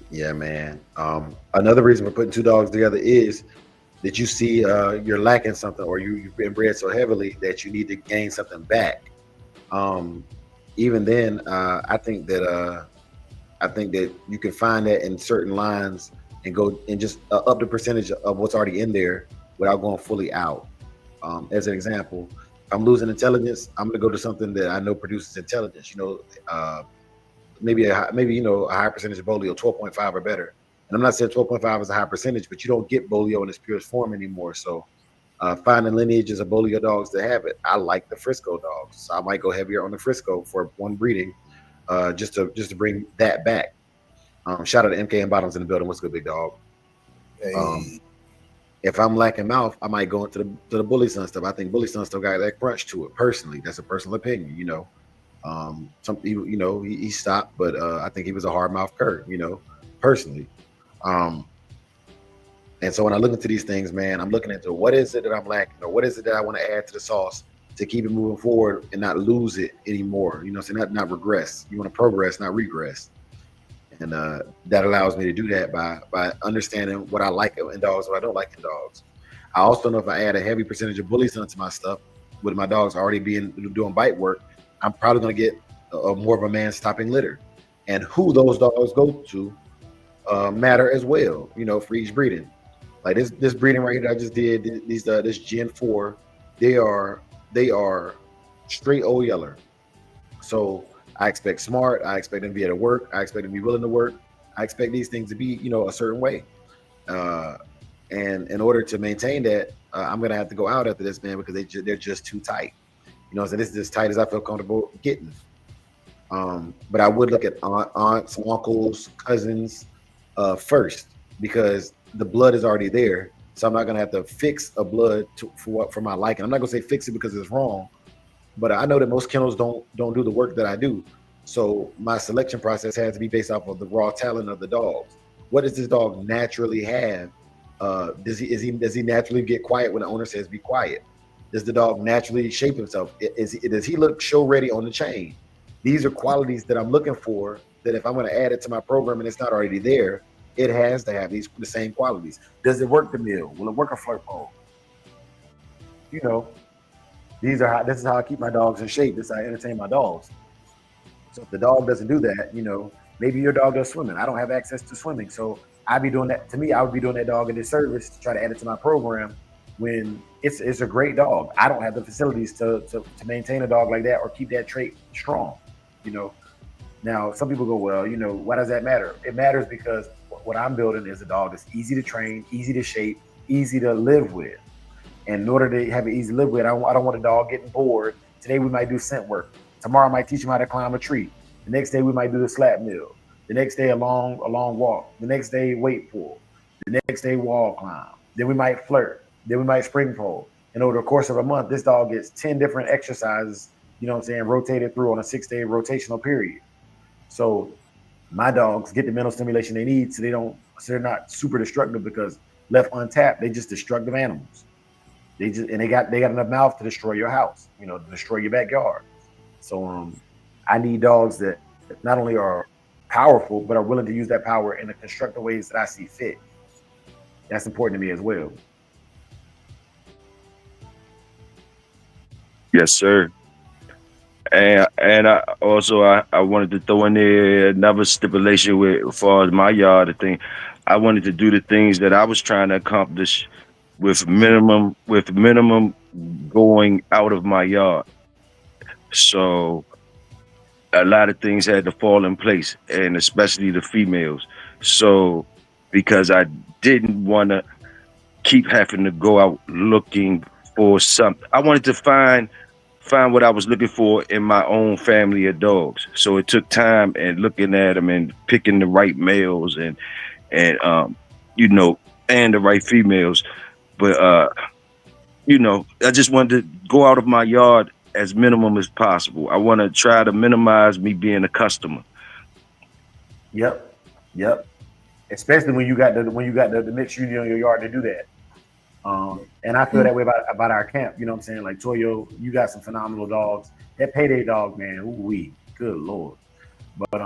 Yeah, man. Another reason for putting two dogs together is that you see you're lacking something, or you've been bred so heavily that you need to gain something back. Even then, I think that you can find that in certain lines and go and just up the percentage of what's already in there without going fully out. As an example, if I'm losing intelligence, I'm going to go to something that I know produces intelligence. You know, maybe you know, a high percentage of bolio, 12.5 or better. And I'm not saying 12.5 is a high percentage, but you don't get Bolio in its purest form anymore. So finding lineages of Bolio dogs that have it. I like the Frisco dogs, so I might go heavier on the Frisco for one breeding, just to bring that back. Shout out to MK and Bottoms in the building. What's good, big dog? Hey, If I'm lacking mouth, I might go into the Bully Son stuff. I think Bully Son still got that crunch to it. Personally, that's a personal opinion. You know, some people, you know, he stopped, but I think he was a hard mouth cur. You know, personally. And so when I look into these things, man, I'm looking into what is it that I'm lacking, or what is it that I want to add to the sauce to keep it moving forward and not lose it anymore. You know, so not regress. You want to progress, not regress. And that allows me to do that by understanding what I like in dogs, what I don't like in dogs. I also know if I add a heavy percentage of Bully Son to my stuff, with my dogs already doing bite work, I'm probably going to get more of a man stopping litter. And who those dogs go to matter as well, you know, for each breeding. Like this breeding right here that I just did, this Gen 4, they are straight old yeller. So I expect smart, I expect them to be able to work, I expect them to be willing to work, I expect these things to be, you know, a certain way. And in order to maintain that, I'm gonna have to go out after this, man, because they're just too tight. You know, so this is as tight as I feel comfortable getting. But I would look at aunts, uncles, cousins first, because the blood is already there. So I'm not gonna have to fix a blood for my liking. I'm not gonna say fix it because it's wrong, but I know that most kennels don't do the work that I do. So my selection process has to be based off of the raw talent of the dogs. What does this dog naturally have? Does he naturally get quiet when the owner says be quiet? Does the dog naturally shape himself? Does he look show ready on the chain? These are qualities that I'm looking for, that if I'm going to add it to my program and it's not already there, it has to have the same qualities. Does it work the meal? Will it work a flirt pole? You know, this is how I keep my dogs in shape. This is how I entertain my dogs. So if the dog doesn't do that, you know, maybe your dog does swimming. I don't have access to swimming. So I'd be doing that. To me, I would be doing that dog a disservice to try to add it to my program when it's a great dog. I don't have the facilities to maintain a dog like that or keep that trait strong, you know. Now, some people go, well, you know, why does that matter? It matters because what I'm building is a dog that's easy to train, easy to shape, easy to live with. And in order to have it easy to live with, I don't want a dog getting bored. Today we might do scent work. Tomorrow I might teach him how to climb a tree. The next day we might do the slap mill. The next day a long walk. The next day weight pull. The next day wall climb. Then we might flirt. Then we might spring pole. And over the course of a month, this dog gets 10 different exercises, you know what I'm saying, rotated through on a 6-day rotational period. So my dogs get the mental stimulation they need, so they're not super destructive, because left untapped, they just destructive animals. They got enough mouth to destroy your house, you know, to destroy your backyard. So I need dogs that not only are powerful, but are willing to use that power in the constructive ways that I see fit. That's important to me as well. Yes, sir. And I also I wanted to throw in there another stipulation with, as far as my yard thing. I wanted to do the things that I was trying to accomplish with minimum going out of my yard. So a lot of things had to fall in place, and especially the females. So because I didn't want to keep having to go out looking for something, I wanted to find what I was looking for in my own family of dogs. So it took time and looking at them and picking the right males and you know, and the right females. But you know, I just wanted to go out of my yard as minimum as possible. I want to try to minimize me being a customer. Yep. Especially when you got the mixed unit in your yard to do that. And I feel that way about our camp. You know what I'm saying? Like, Toyo, you got some phenomenal dogs. That Payday dog, man, ooh-wee, good Lord. But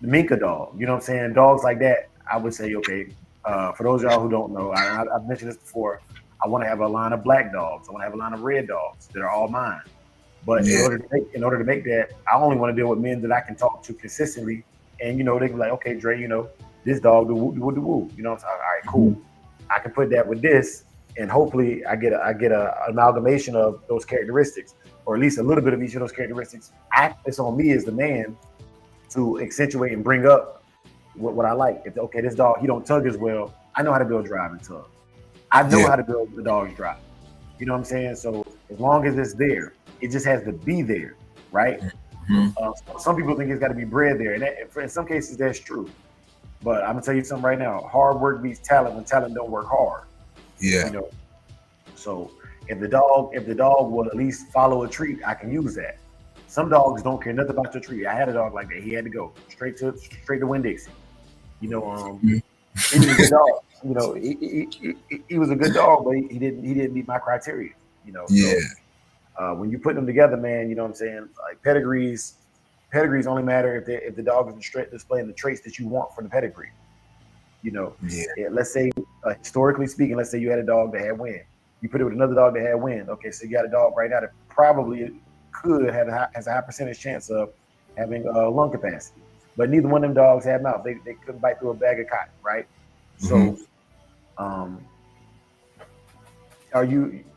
the Minka dog, you know what I'm saying? Dogs like that, I would say, okay, for those of y'all who don't know, I've mentioned this before, I want to have a line of black dogs. I want to have a line of red dogs that are all mine. But in order to make that, I only want to deal with men that I can talk to consistently. And, you know, they can be like, okay, Dre, you know, this dog do woo. You know what I'm saying? All right, cool. I can put that with this, and hopefully I get a amalgamation of those characteristics, or at least a little bit of each of those characteristics. It's on me as the man to accentuate and bring up what I like. If okay, this dog he don't tug as well. I know how to build drive and tug. I know how to build the dog's drive. You know what I'm saying? So as long as it's there, it just has to be there, right? Some people think it's got to be bred there, and in some cases that's true. But I'm gonna tell you something right now: hard work beats talent when talent don't work hard. Yeah. You know. So if the dog will at least follow a treat, I can use that. Some dogs don't care nothing about your treat. I had a dog like that. He had to go straight to Winn-Dixie. You know, he was a good dog. You know, he was a good dog, but he didn't meet my criteria. You know. Yeah. So, when you put them together, man, you know what I'm saying? Like pedigrees only matter if the dog is displaying the traits that you want from the pedigree. You know, let's say historically speaking, let's say you had a dog that had wind. You put it with another dog that had wind. Okay, so you got a dog right now that probably could has a high percentage chance of having lung capacity, but neither one of them dogs had mouth. They couldn't bite through a bag of cotton, right? So,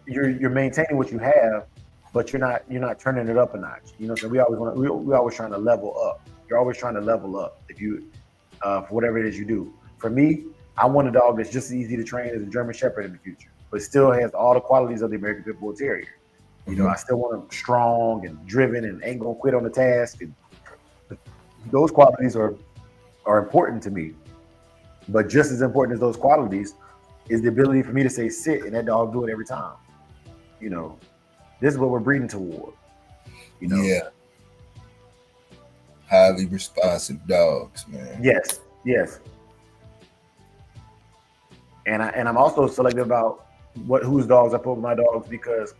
you're maintaining what you have, but you're not turning it up a notch. You know, so we always trying to level up. You're always trying to level up if you for whatever it is you do. For me, I want a dog that's just as easy to train as a German Shepherd in the future, but still has all the qualities of the American Pit Bull Terrier. You know, I still want them strong and driven and ain't gonna quit on the task. And those qualities are important to me. But just as important as those qualities is the ability for me to say sit and that dog do it every time. You know, this is what we're breeding toward. You know? Yeah. Highly responsive dogs, man. Yes. And I'm also selective about whose dogs I put with my dogs, because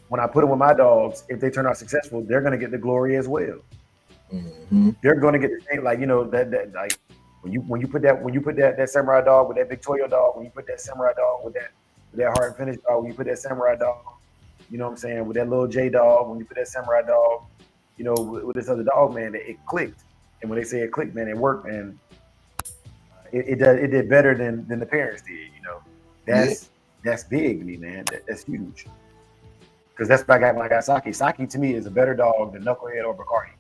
when I put them with my dogs, if they turn out successful, they're gonna get the glory as well. They're gonna get the same, like, you know, that like when you put that Samurai dog with that Victoria dog, when you put that Samurai dog with that hard and finish dog, when you put that Samurai dog, you know what I'm saying, with that little J dog, when you put that Samurai dog, you know, with this other dog, man, it clicked. And when they say it clicked, man, it worked, man. It did better than the parents did. You know, that's big to me, man. That's huge. Because that's what I got when I got Saki. Saki to me is a better dog than Knucklehead or Bacardi.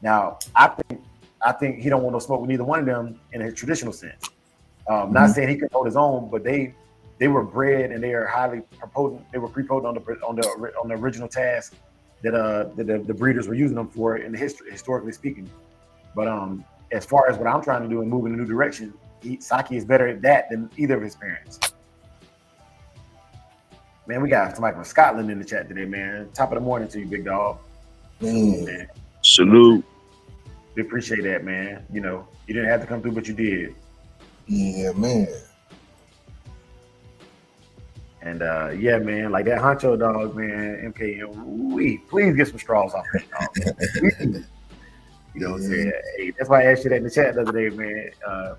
Now, I think he don't want no smoke with neither one of them in a traditional sense. Not saying he could hold his own, but they were bred and they are highly prepotent. They were prepotent on the original task that the breeders were using them for in the historically speaking. But as far as what I'm trying to do and move in a new direction, Saki is better at that than either of his parents. Man, we got somebody from Scotland in the chat today, man. Top of the morning to you, big dog. Man. Salute. We appreciate that, man. You know, you didn't have to come through, but you did. Yeah, man. And yeah, man, like that Honcho dog, man, MKM, please get some straws off that dog. You know what I'm saying? Hey, that's why I asked you that in the chat the other day, man.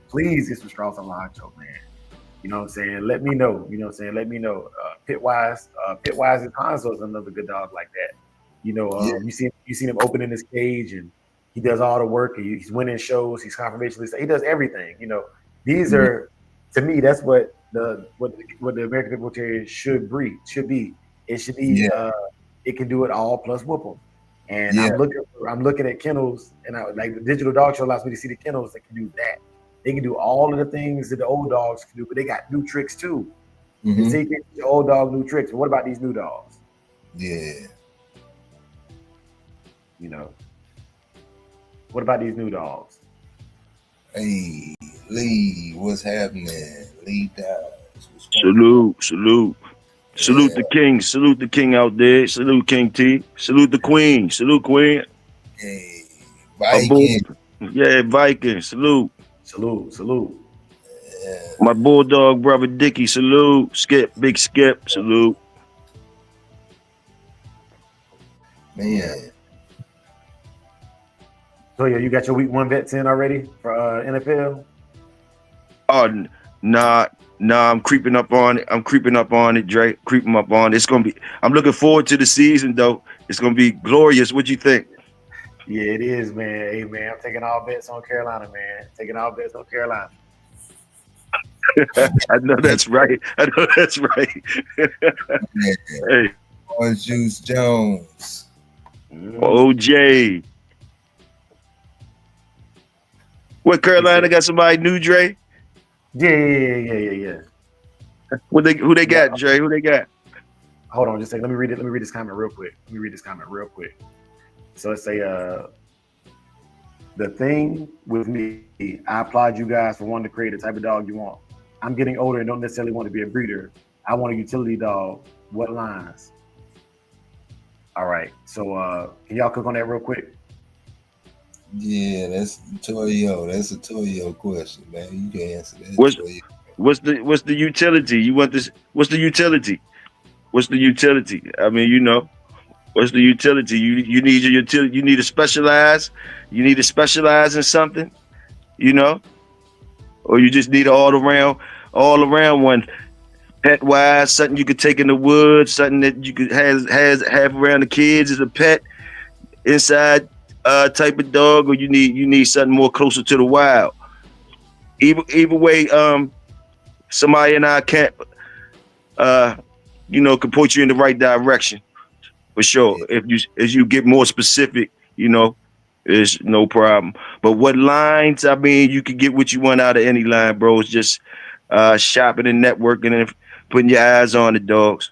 Please get some straws on Honcho, man. You know what I'm saying? Let me know. You know what I'm saying? Let me know. Pitwise and Hanzo is another good dog like that. You know, you seen him opening his cage and he does all the work. He's winning shows. He's confirmation. He does everything. You know, these are, to me, that's what the American Pit Bull Terrier should be. It should be. It can do it all plus whoop them. And I'm looking at kennels, and like the digital dog show allows me to see the kennels that can do that. They can do all of the things that the old dogs can do, but they got new tricks too. And so you can teach the old dog new tricks. But what about these new dogs? Yeah. You know, what about these new dogs? Hey, Lee, what's happening? Lee Dies. Salute. Salute the king. Salute the king out there. Salute King T. Salute the queen. Salute queen. Hey, Viking. Viking. Salute. Salute. Yeah. My bulldog brother Dickie. Salute. Skip. Big Skip. Salute. Man. So yeah, you got your week 1 vets in already for NFL? Oh nah, I'm creeping up on it. Drake, creeping up on it. It's gonna be. I'm looking forward to the season though. It's gonna be glorious. What you think? Yeah, it is, man. Hey, man, I'm taking all bets on Carolina, man. I know that's right. Hey, Orange Juice Jones. OJ. What, Carolina got somebody new, Dre? Yeah. Who they got, Dre? Who they got? Hold on, just a second. Let me read it. Let me read this comment real quick. So it's a the thing with me, I applaud you guys for wanting to create the type of dog you want. I'm getting older and don't necessarily want to be a breeder. I want a utility dog. What lines? All right. So can y'all click on that real quick? Yeah, that's Toyo. That's a Toyo question, man. You can answer that. What's the utility? You want this? What's the utility? What's the utility? I mean, you know, what's the utility? You need your utility. You need to specialize. You need to specialize in something, you know, or you just need an all around one. Pet wise, something you could take in the woods, something that you could have around the kids as a pet, inside type of dog, or you need something more closer to the wild. Either way, somebody and I can't, can point you in the right direction for sure. If you get more specific, you know, it's no problem. But what lines? I mean, you can get what you want out of any line, bro. It's just shopping and networking and putting your eyes on the dogs.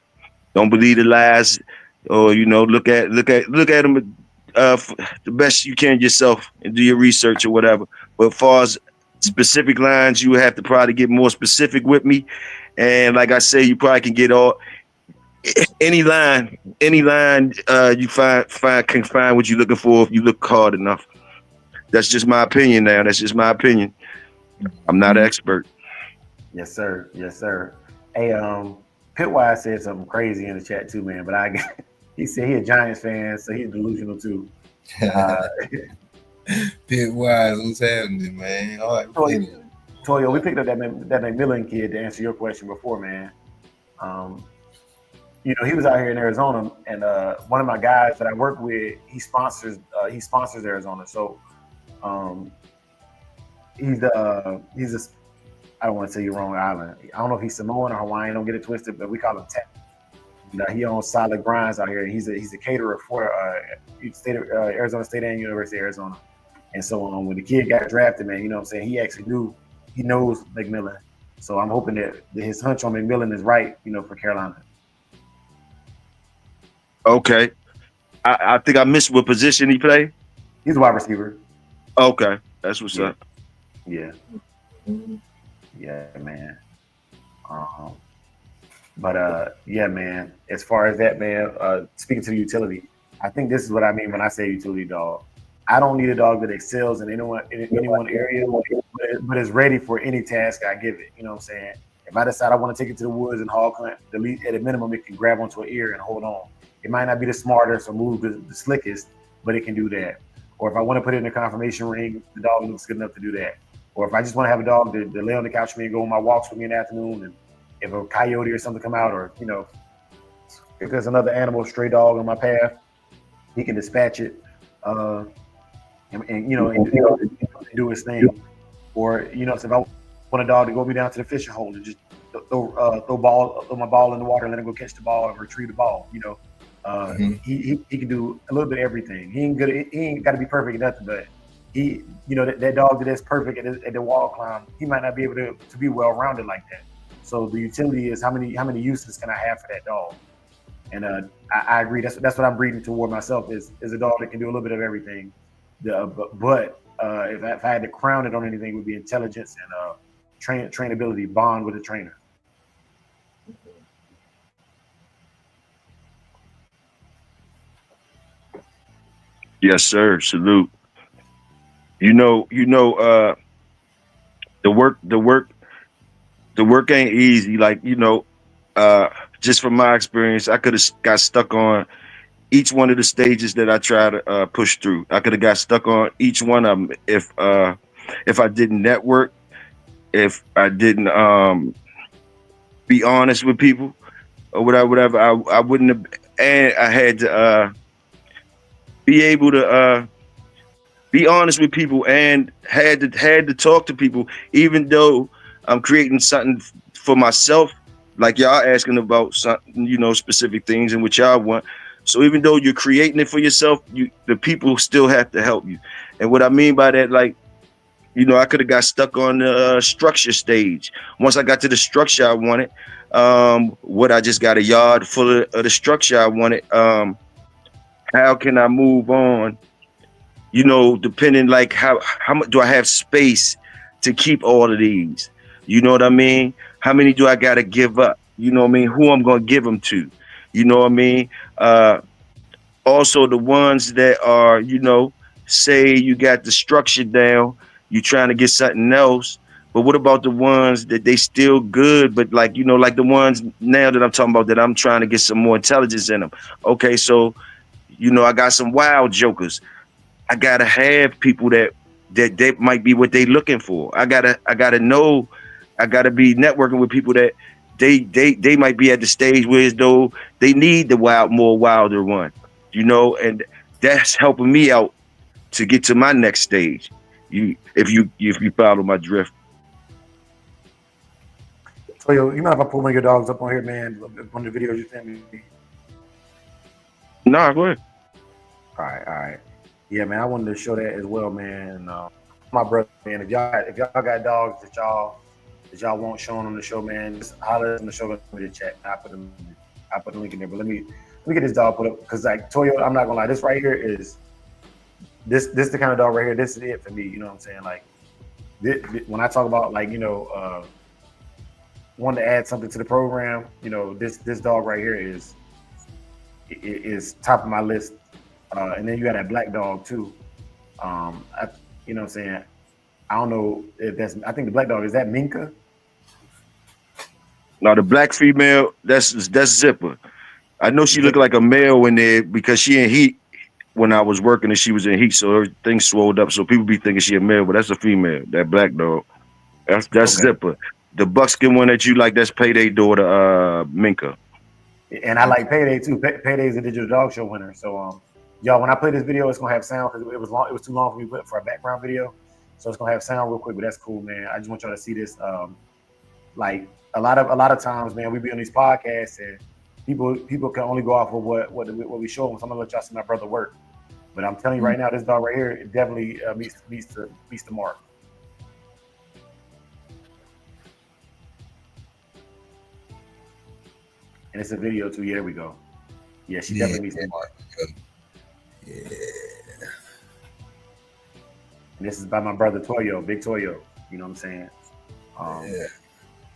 Don't believe the lies, or look at them the best you can yourself and do your research or whatever. But as far as specific lines, you have to probably get more specific with me. And like I say, you probably can get any line you can find what you're looking for if you look hard enough. That's just my opinion now. That's just my opinion. I'm not an expert. Yes, sir. Hey, Pitwise said something crazy in the chat too, man. But he said he a Giants fan, so he's delusional too. Pitwise, what's happening, man? All right, Toyo, we picked up that McMillan kid to answer your question before, man. He was out here in Arizona, and one of my guys that I work with, he sponsors Arizona. So he's I don't want to tell you wrong island. I don't know if he's Samoan or Hawaiian. Don't get it twisted, but we call him Tech. He owns Solid Grinds out here. He's a caterer for Arizona State and University of Arizona. And so when the kid got drafted, man, you know what I'm saying, he knows McMillan. So I'm hoping that his hunch on McMillan is right, for Carolina. Okay. I think I missed what position he played. He's a wide receiver. Okay. That's what's up. Yeah. Yeah, man. But yeah, man, as far as that, man, speaking to the utility, I think this is what I mean when I say utility dog. I don't need a dog that excels in any one area, but is ready for any task I give it. You know what I'm saying? If I decide I want to take it to the woods and hog hunt, at a minimum, it can grab onto an ear and hold on. It might not be the smartest or move the slickest, but it can do that. Or if I want to put it in a confirmation ring, the dog looks good enough to do that. Or if I just want to have a dog to lay on the couch with me and go on my walks with me in the afternoon, and if a coyote or something come out, or if there's another animal, stray dog on my path, he can dispatch it, and do his thing. Or so if I want a dog to go me down to the fishing hole and just throw my ball in the water and let him go catch the ball and retrieve the ball, he can do a little bit of everything. He ain't got to be perfect at nothing, but that dog that's perfect at the wall climb, he might not be able to be well rounded like that. So the utility is how many uses can I have for that dog? And I agree. That's what I'm breeding toward myself is a dog that can do a little bit of everything. But if I had to crown it on anything, it would be intelligence and trainability, bond with the trainer. Yes, sir. Salute. The work ain't easy. Like, just from my experience, I could have got stuck on each one of the stages that I try to push through. I could have got stuck on each one of them if I didn't network, if I didn't be honest with people or whatever. I wouldn't have, and I had to be able to be honest with people and had to talk to people, even though I'm creating something for myself, like y'all asking about something, specific things and what y'all want. So even though you're creating it for yourself, the people still have to help you. And what I mean by that, like, You know, I could have got stuck on the structure stage. Once I got to the structure I wanted, what I just got a yard full of the structure I wanted. How can I move on? You know, depending like how much do I have space to keep all of these? You know what I mean? How many do I got to give up? You know what I mean? Who I'm going to give them to? You know what I mean? Also the ones that are, you know, say you got the structure down, you trying to get something else. But what about the ones that they still good, but like, you know, like the ones now that I'm talking about that I'm trying to get some more intelligence in them. Okay, so, you know, I got some wild jokers. I gotta have people that they might be what they looking for. I gotta know. I gotta be networking with people that they might be at the stage where as though they need the more wilder one, you know, and that's helping me out to get to my next stage. If you follow my drift. So you mind if I pull one of your dogs up on here, man? One of the videos you sent me. Nah, go ahead. All right. Yeah, man, I wanted to show that as well, man. My brother, man, if y'all got dogs that y'all want shown on the show, man, just holler in the show in the chat. I put the link in there. But let me get this dog put up, because like Toyo, I'm not gonna lie, this right here is this the kind of dog right here. This is it for me. You know what I'm saying? Like when I talk about like, you know, wanting to add something to the program, you know, this dog right here is top of my list. And then you got that black dog too. You know what I'm saying? I don't know if I think the black dog, is that Minka? Now the black female, that's Zipper. I know she looked like a male in there because she in heat when I was working and she was in heat, so everything swelled up. So people be thinking she a male, but that's a female. That black dog, that's okay. Zipper. The buckskin one that you like, that's Payday daughter, Minka. And I like Payday too. Payday's a digital dog show winner. So y'all, when I play this video, it's gonna have sound because it was too long for me to put for a background video. So it's gonna have sound real quick, but that's cool, man. I just want y'all to see this. Like a lot of times, man, we be on these podcasts and people can only go off of what we show them. So I'm gonna let y'all see my brother work. But I'm telling you right now, this dog right here, it definitely meets the mark. And it's a video too. Yeah, there we go. Yeah, she definitely meets the mark. Yeah. And this is by my brother Toyo, Big Toyo. You know what I'm saying? Yeah.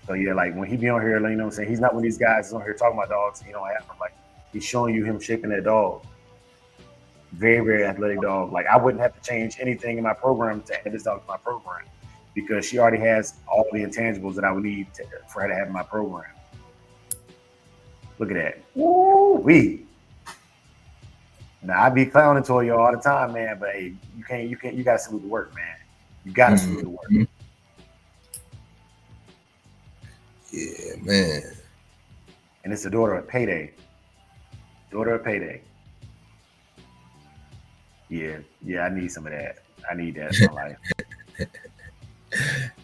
So yeah, like when he be on here, you know what I'm saying? He's not one of these guys that's on here talking about dogs. He don't have them. Like he's showing you him shaping that dog. Very, very athletic dog. Like I wouldn't have to change anything in my program to add this dog to my program because she already has all the intangibles that I would need for her to have in my program. Look at that. Woo-wee. Now I be clowning Toyo all the time, man, but hey, you gotta salute the work, man. You gotta salute the work. Yeah, man. And it's the daughter of Payday. Daughter of Payday. Yeah, I need some of that. I need that in my life.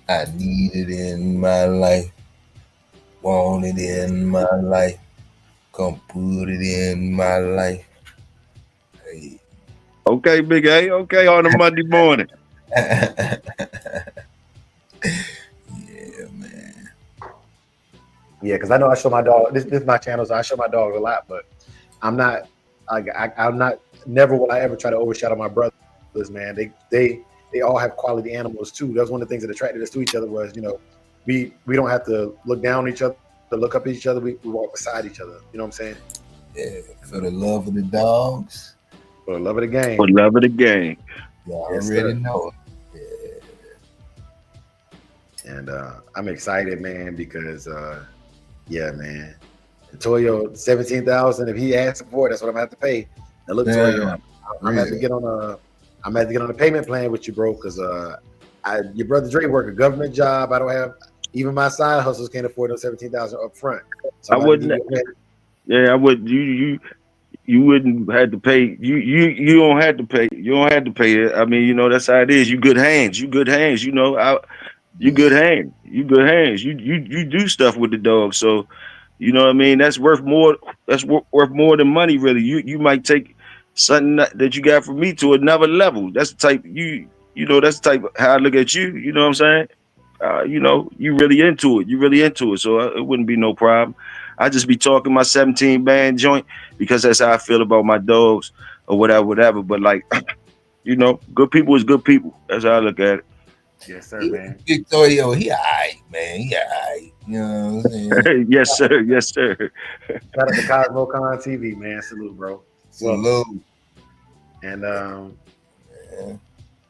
I need it in my life. Want it in my life. Come put it in my life. Hey. Okay, Big A. Okay, on a Monday morning. Yeah, man. Yeah, because I know I show my dog. This is my channel, so I show my dog a lot. But I'm not. I'm not. Never will I ever try to overshadow my brothers, man. They all have quality animals too. That's one of the things that attracted us to each other was, you know, we don't have to look down on each other, to look up at each other. We walk beside each other. You know what I'm saying? Yeah, for the love of the dogs. For the love of the game. For the love of the game. Y'all Yes, already sir. know. Yeah. And I'm excited, man, because yeah, man. Toyo, $17,000. If he asks for it, that's what I'm gonna have to pay. Now look, Toyo, I'm gonna have to get on a payment plan with you, bro, because your brother Dre work a government job. I don't have even my side hustles can't afford no $17,000 up front. So I wouldn't. Yeah, I would. You wouldn't have to pay. You don't have to pay. You don't have to pay it. I mean, you know, that's how it is. You good hands. You good hands. You know, you good hands. You good hands. You do stuff with the dog. So, you know what I mean? That's worth more. That's worth more than money, really. You might take something that you got from me to another level. That's the type you know, that's the type of how I look at you. You know what I'm saying? You know, you really into it. You really into it. So it wouldn't be no problem. I just be talking my 17 band joint because that's how I feel about my dogs or whatever, whatever. But like, you know, good people is good people. That's how I look at it. Yes, sir, man. Victorio, he alright, man. He alright. You know what I'm saying? Yes, sir. Yes, sir. Shout out to CosmoCon TV, man. Salute, bro. Salute. And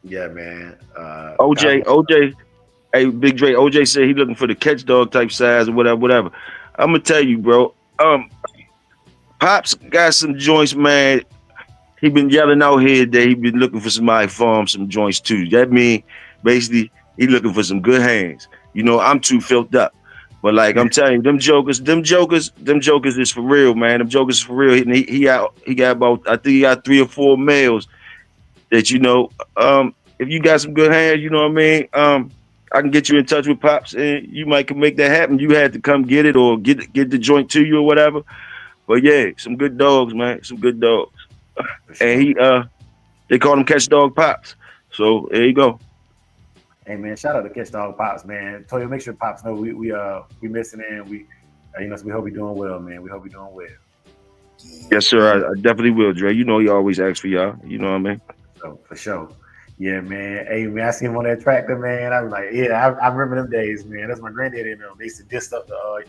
yeah, man. OJ, hey, Big Dre, OJ said he looking for the catch dog type size or whatever, whatever. I'm gonna tell you, bro. Pops got some joints, man. He been yelling out here that he been looking for somebody to farm some joints too. That mean basically he looking for some good hands. You know, I'm too filled up. But like I'm telling you, them jokers is for real, man. Them jokers is for real. And he got about, I think he got 3 or 4 males that, you know, if you got some good hands, you know what I mean? I can get you in touch with Pops and you might can make that happen. You had to come get it or get the joint to you or whatever. But yeah, some good dogs, man. Some good dogs. Sure. And they call him Catch Dog Pops. So there you go. Hey man, shout out to Catch Dog Pops, man. Toya, make sure Pops know we missing in. We you know, so we hope you're doing well, man. We hope you're doing well. Yes, sir. I definitely will, Dre. You know he always asks for y'all. You know what I mean? So for sure. Yeah, man. Hey man, I seen him on that tractor, man. I was like, yeah, I remember them days, man. That's my granddaddy and them. They used to disc up the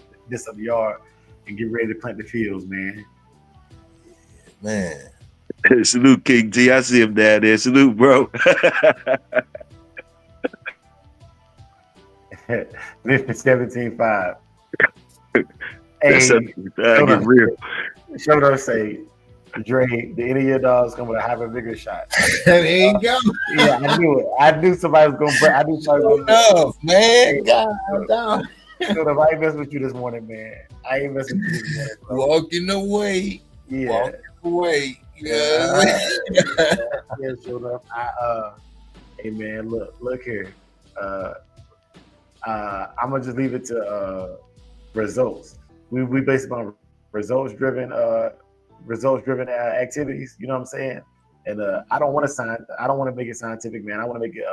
yard and get ready to plant the fields, man. Man. Salute, King T. I see him down there. Salute, bro. Mission 17.5. That's Hey, get real. Shogun say, Dre, the any of your dogs come with a hyper vigor shot. There you go. Yeah, I knew it. I knew somebody was gonna break. I knew somebody was gonna Enough, man. God damn. Shogun, I ain't messing with you this morning, man. I ain't messing with you this morning, bro. Walking away. Yeah. Walking away. Yeah, Shogun. Hey man, look here. I'm gonna just leave it to results. We base it on results driven activities. You know what I'm saying? And I don't want to make it scientific, man. I want to make it.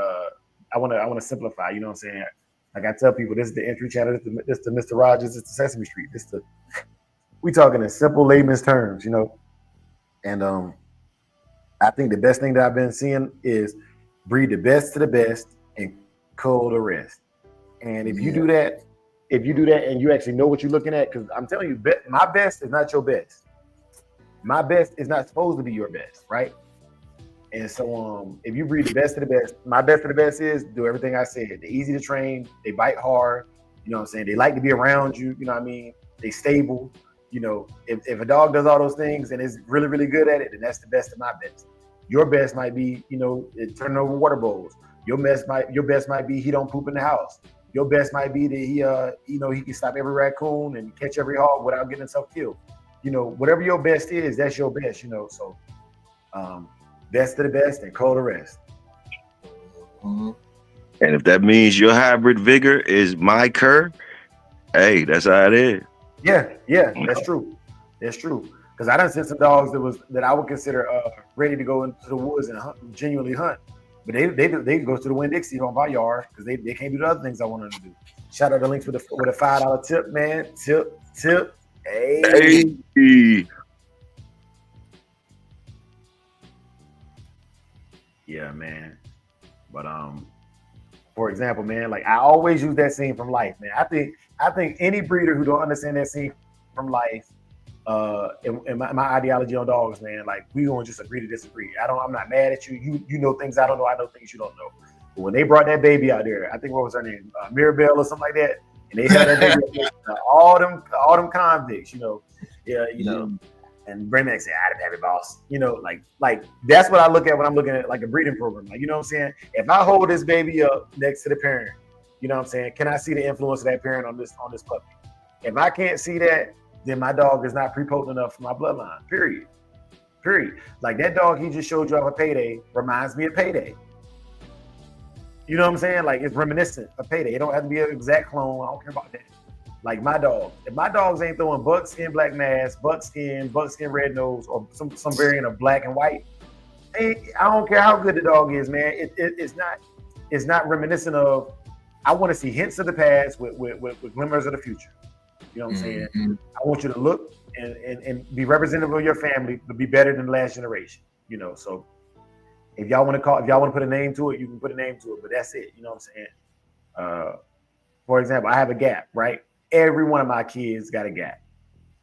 I want to simplify. You know what I'm saying? Like I tell people, this is the entry channel. This is the Mr. Rogers. This is the Sesame Street. We talking in simple layman's terms, you know. And I think the best thing that I've been seeing is breed the best to the best and cull the rest. And if you do that, and you actually know what you're looking at, because I'm telling you, my best is not your best. My best is not supposed to be your best, right? And so if you breed the best of the best, my best of the best is do everything I said. They're easy to train, they bite hard, you know what I'm saying? They like to be around you, you know what I mean? They stable. You know, if a dog does all those things and is really, really good at it, then that's the best of my best. Your best might be, you know, turning over water bowls. Your best might be he don't poop in the house. Your best might be that he he can stop every raccoon and catch every hog without getting himself killed. You know, whatever your best is, that's your best, you know. So best of the best and cull the rest. Mm-hmm. And if that means your hybrid vigor is my cur, hey, that's how it is. Yeah, that's true. That's true. Because I done seen some dogs that I would consider ready to go into the woods and genuinely hunt. But they go to the Winn-Dixie on my yard because they can't do the other things I want them to do. Shout out to Links with a $5 tip, man. Tip. Hey. Yeah, man. But for example, man, like I always use that scene from Life, man. I think any breeder who don't understand that scene from Life, and my ideology on dogs, man, like we gonna just agree to disagree. I'm not mad at you. You know things I don't know. I know things you don't know. But when they brought that baby out there, I think what was her name, Mirabelle or something like that, and they had that baby, all them convicts, you know, yeah, you know. And Brayman said, "I'd have it, boss." You know, like that's what I look at when I'm looking at like a breeding program. Like, you know what I'm saying? If I hold this baby up next to the parent, you know what I'm saying? Can I see the influence of that parent on this puppy? If I can't see that, then my dog is not prepotent enough for my bloodline. Period. Like that dog he just showed you off a Payday reminds me of Payday. You know what I'm saying? Like it's reminiscent of Payday. It don't have to be an exact clone. I don't care about that. Like my dog. If my dogs ain't throwing buckskin black mask, buckskin red nose, or some variant of black and white, I don't care how good the dog is, man. It's not reminiscent of. I want to see hints of the past with glimmers of the future. You know what I'm saying? I want you to look and be representative of your family, but be better than the last generation. You know, so if y'all want to put a name to it, you can put a name to it, but that's it. You know what I'm saying? For example, I have a gap, right? Every one of my kids got a gap.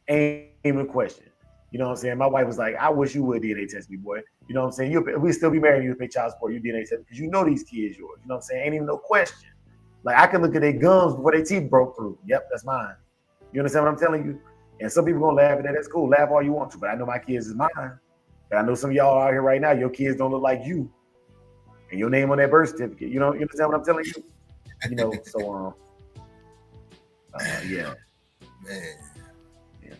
Ain't even a question. You know what I'm saying? My wife was like, I wish you would DNA test me, boy. You know what I'm saying? We still be married, you pay child support, you DNA test because you know these kids yours. You know what I'm saying? Ain't even no question. Like I can look at their gums before their teeth broke through. Yep, that's mine. You understand what I'm telling you? And some people gonna laugh at that. That's cool. Laugh all you want to, but I know my kids is mine. And I know some of y'all out here right now, your kids don't look like you. And your name on that birth certificate. You know, you understand what I'm telling you? You know, so yeah. Man. Yeah.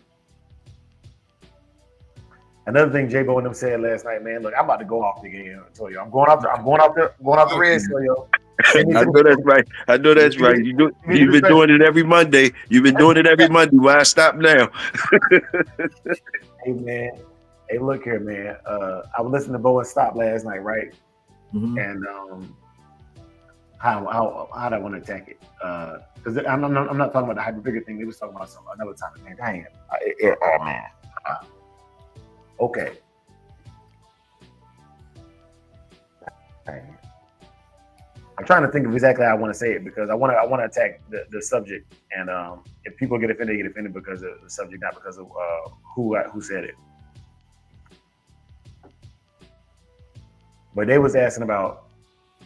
Another thing J-Bo and them said last night, man. Look, I'm about to go off the game. I told you, I'm going off the red. So yo, I know that's right. I know that's right. You've been doing it every Monday. You've been doing it every Monday. Why stop now? Hey man, hey look here, man. I was listening to Bo and Stop last night, right? Mhm. And how do I want to attack it? Because I'm not talking about the hyper figure thing. They was talking about another topic, man. Dang it. Oh man. Okay. Dang. I'm trying to think of exactly how I want to say it because I want to attack the subject, and if people get offended, they get offended because of the subject, not because of who said it. But they was asking about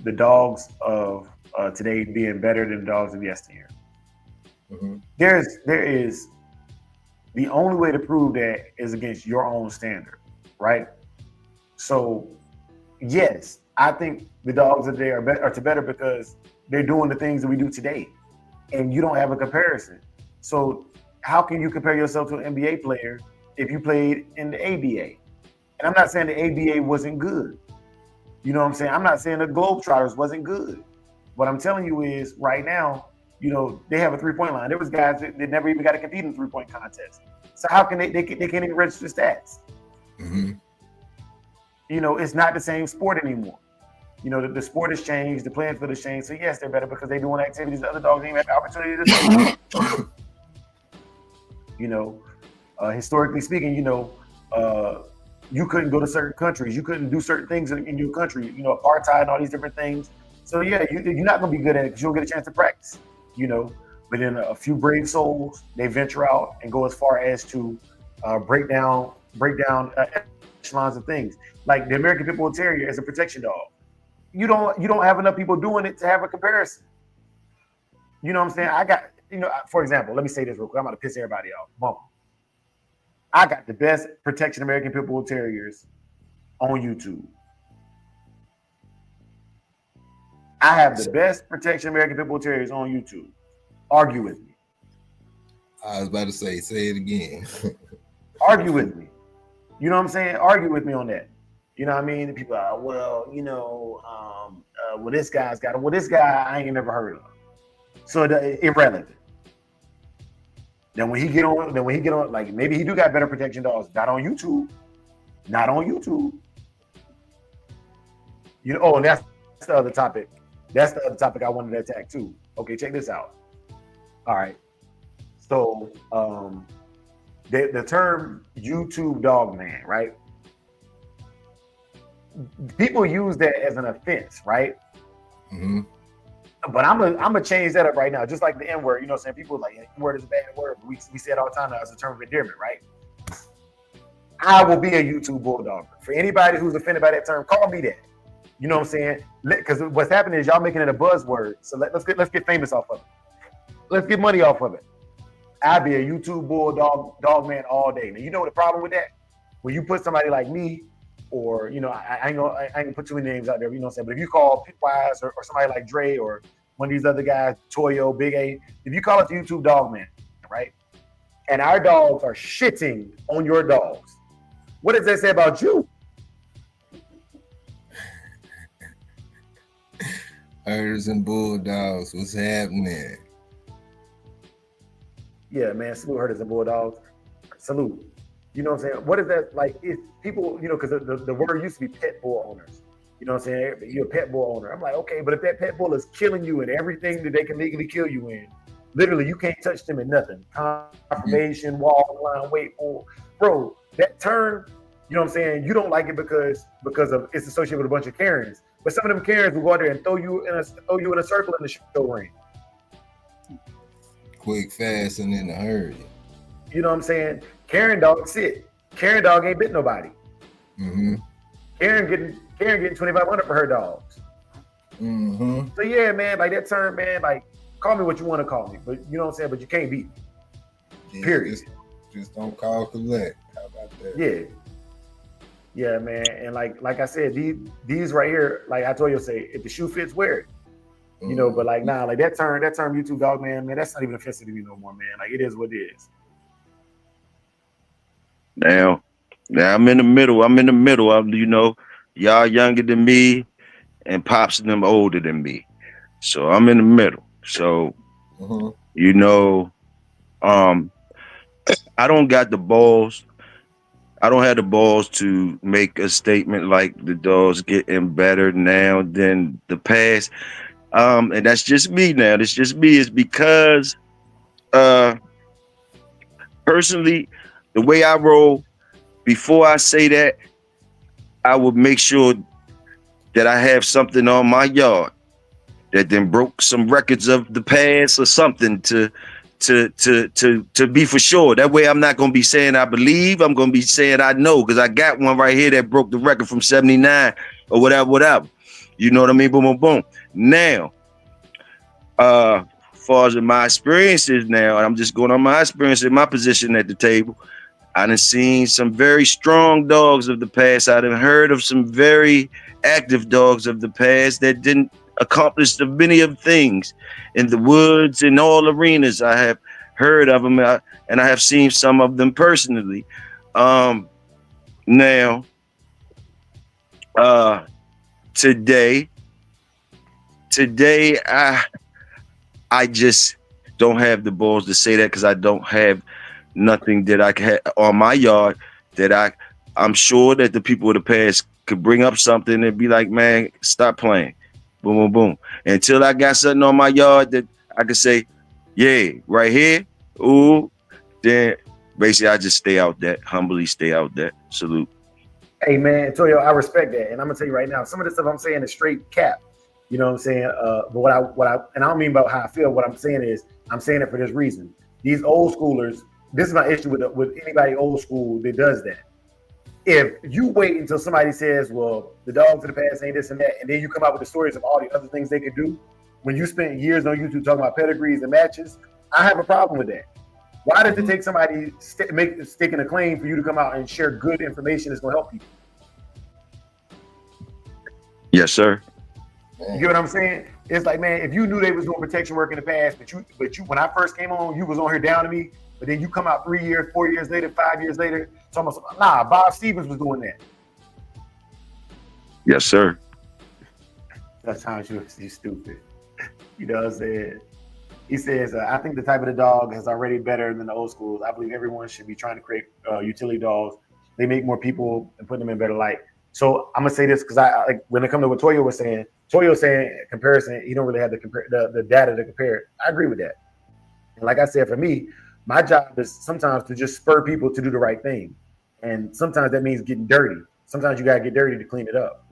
the dogs of today being better than the dogs of yesteryear. Mm-hmm. There is the only way to prove that is against your own standard, right? So, yes, I think the dogs of today are better because they're doing the things that we do today, and you don't have a comparison. So, how can you compare yourself to an NBA player if you played in the ABA? And I'm not saying the ABA wasn't good. You know what I'm saying? I'm not saying the Globetrotters wasn't good. What I'm telling you is right now, you know, they have a 3-point line. There was guys that never even got to compete in the 3-point contest. So how can they can't even register stats? Mm-hmm. You know, it's not the same sport anymore. You know, the sport has changed, the playing field has changed. So yes, they're better because they're doing activities that other dogs ain't have the opportunity to do. You know, historically speaking, you know, you couldn't go to certain countries. You couldn't do certain things in your country, you know, apartheid and all these different things. So yeah, you're not going to be good at it because you don't get a chance to practice, you know. But then a few brave souls, they venture out and go as far as to break down echelons of things. Like the American Pit Bull Terrier is a protection dog. You don't have enough people doing it to have a comparison. You know what I'm saying? I got, you know, for example, let me say this real quick. I'm going to piss everybody off. Bump. I got the best protection American Pit Bull Terriers on YouTube. I have the best protection American Pit Bull Terriers on YouTube. Argue with me. I was about to say it again. Argue with me. You know what I'm saying? Argue with me on that. You know what I mean? The people are, well, you know, well, this guy's got it. Well, this guy I ain't never heard of. So irrelevant. Then when he get on, like maybe he do got better protection dogs. Not on YouTube. You know, oh, and that's the other topic. That's the other topic I wanted to attack too. Okay, check this out. All right. So the term YouTube dog man, right? People use that as an offense, right? Mm-hmm. But I'm gonna change that up right now. Just like the N-word, you know what I'm saying? People are like, N-word is a bad word. But we say it all the time now as a term of endearment, right? I will be a YouTube bulldog. For anybody who's offended by that term, call me that. You know what I'm saying? Because what's happening is y'all making it a buzzword. So let's get famous off of it. Let's get money off of it. I'll be a YouTube bulldog dog man all day. Now you know what the problem with that? When you put somebody like me, or you know, I ain't gonna put too many names out there. You know what I'm saying? But if you call Pitwise or somebody like Dre or one of these other guys, Toyo, Big A, if you call it the YouTube dog man, right? And our dogs are shitting on your dogs, what does that say about you? Herders and bulldogs, what's happening? Yeah, man. Salute herders and bulldogs. Salute. You know what I'm saying? What is that like? If people, you know, because the word used to be pet bull owners. You know what I'm saying? You're a pet bull owner. I'm like, okay, but if that pet bull is killing you in everything that they can legally kill you in, literally, you can't touch them in nothing. Confirmation, walk, line, wait, for, bro. That term, you know what I'm saying? You don't like it because of it's associated with a bunch of Karens. But some of them Karens will go out there and throw you in a circle in the show ring. Quick, fast, and in a hurry. You know what I'm saying? Karen dog sit. Karen dog ain't bit nobody. Mm-hmm. Karen getting $2,500 for her dogs. Mm-hmm. So yeah, man, like that term, man, like call me what you want to call me, but you know what I'm saying. But you can't beat me. Yeah, Period. Just don't call collect. How about that? Yeah, man. And like I said, these right here, like I told you, say if the shoe fits, wear it. You know, but like nah, like that term YouTube dog, man, that's not even offensive to me no more, man. Like it is what it is. Now I'm in the middle. I'm, you know, y'all younger than me, and Pops and them older than me. So I'm in the middle. So, you know, I don't got the balls. I don't have the balls to make a statement like the dogs getting better now than the past. And that's just me now. That's just me. It's because personally, the way I roll, before I say that, I would make sure that I have something on my yard that then broke some records of the past or something to be for sure. That way I'm not gonna be saying I believe, I'm gonna be saying I know, because I got one right here that broke the record from 79 or whatever. You know what I mean? Boom, boom, boom. Now, as far as my experiences now, and I'm just going on my experience in my position at the table, I done seen some very strong dogs of the past. I done heard of some very active dogs of the past that didn't accomplish the many of things in the woods, in all arenas. I have heard of them, and I have seen some of them personally. Now, today, I just don't have the balls to say that, because I don't have nothing that I can have on my yard that I'm sure that the people of the past could bring up something and be like, man, stop playing. Boom, boom, boom. Until I got something on my yard that I could say, yeah, right here, ooh, then basically I just stay out that, humbly stay out that. Salute. Hey man, Antonio, I respect that. And I'm gonna tell you right now, some of the stuff I'm saying is straight cap. You know what I'm saying? But what I and I don't mean about how I feel, what I'm saying is I'm saying it for this reason. These old schoolers, this is my issue with anybody old school that does that. If you wait until somebody says, well, the dogs of the past ain't this and that, and then you come out with the stories of all the other things they could do, when you spent years on YouTube talking about pedigrees and matches, I have a problem with that. Why does it take somebody sticking a claim for you to come out and share good information that's going to help people? Yes, sir. You get what I'm saying? It's like, man, if you knew they was doing protection work in the past, but you when I first came on, you was on here down to me, but then you come out 3 years, 4 years later, 5 years later, talking about, nah, Bob Stevens was doing that. Yes, sir. That's how you stupid. You know what I'm saying? He says, I think the type of the dog is already better than the old schools. I believe everyone should be trying to create utility dogs. They make more people and put them in better light. So I'm gonna say this because I like when it comes to what Toyo was saying comparison, he don't really have the data to compare it. I agree with that. And like I said, for me, my job is sometimes to just spur people to do the right thing. And sometimes that means getting dirty. Sometimes you gotta get dirty to clean it up.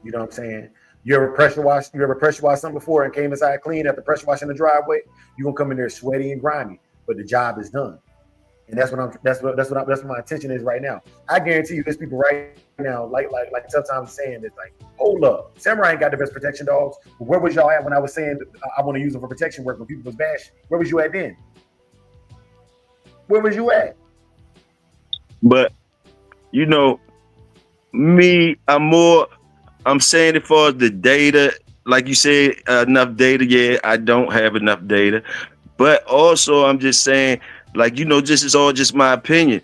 You know what I'm saying? You ever pressure wash something before and came inside clean after pressure washing the driveway? You're gonna come in there sweaty and grimy, but the job is done. And that's what my intention is right now. I guarantee you there's people right now, like sometimes saying this, like, hold up, Samurai ain't got the best protection dogs. But where was y'all at when I was saying I want to use them for protection work when people was bashing? Where was you at then? Where was you at? But you know, me, I'm saying as far as the data, like you said, enough data. Yeah, I don't have enough data. But also I'm just saying, like, you know, this is all just my opinion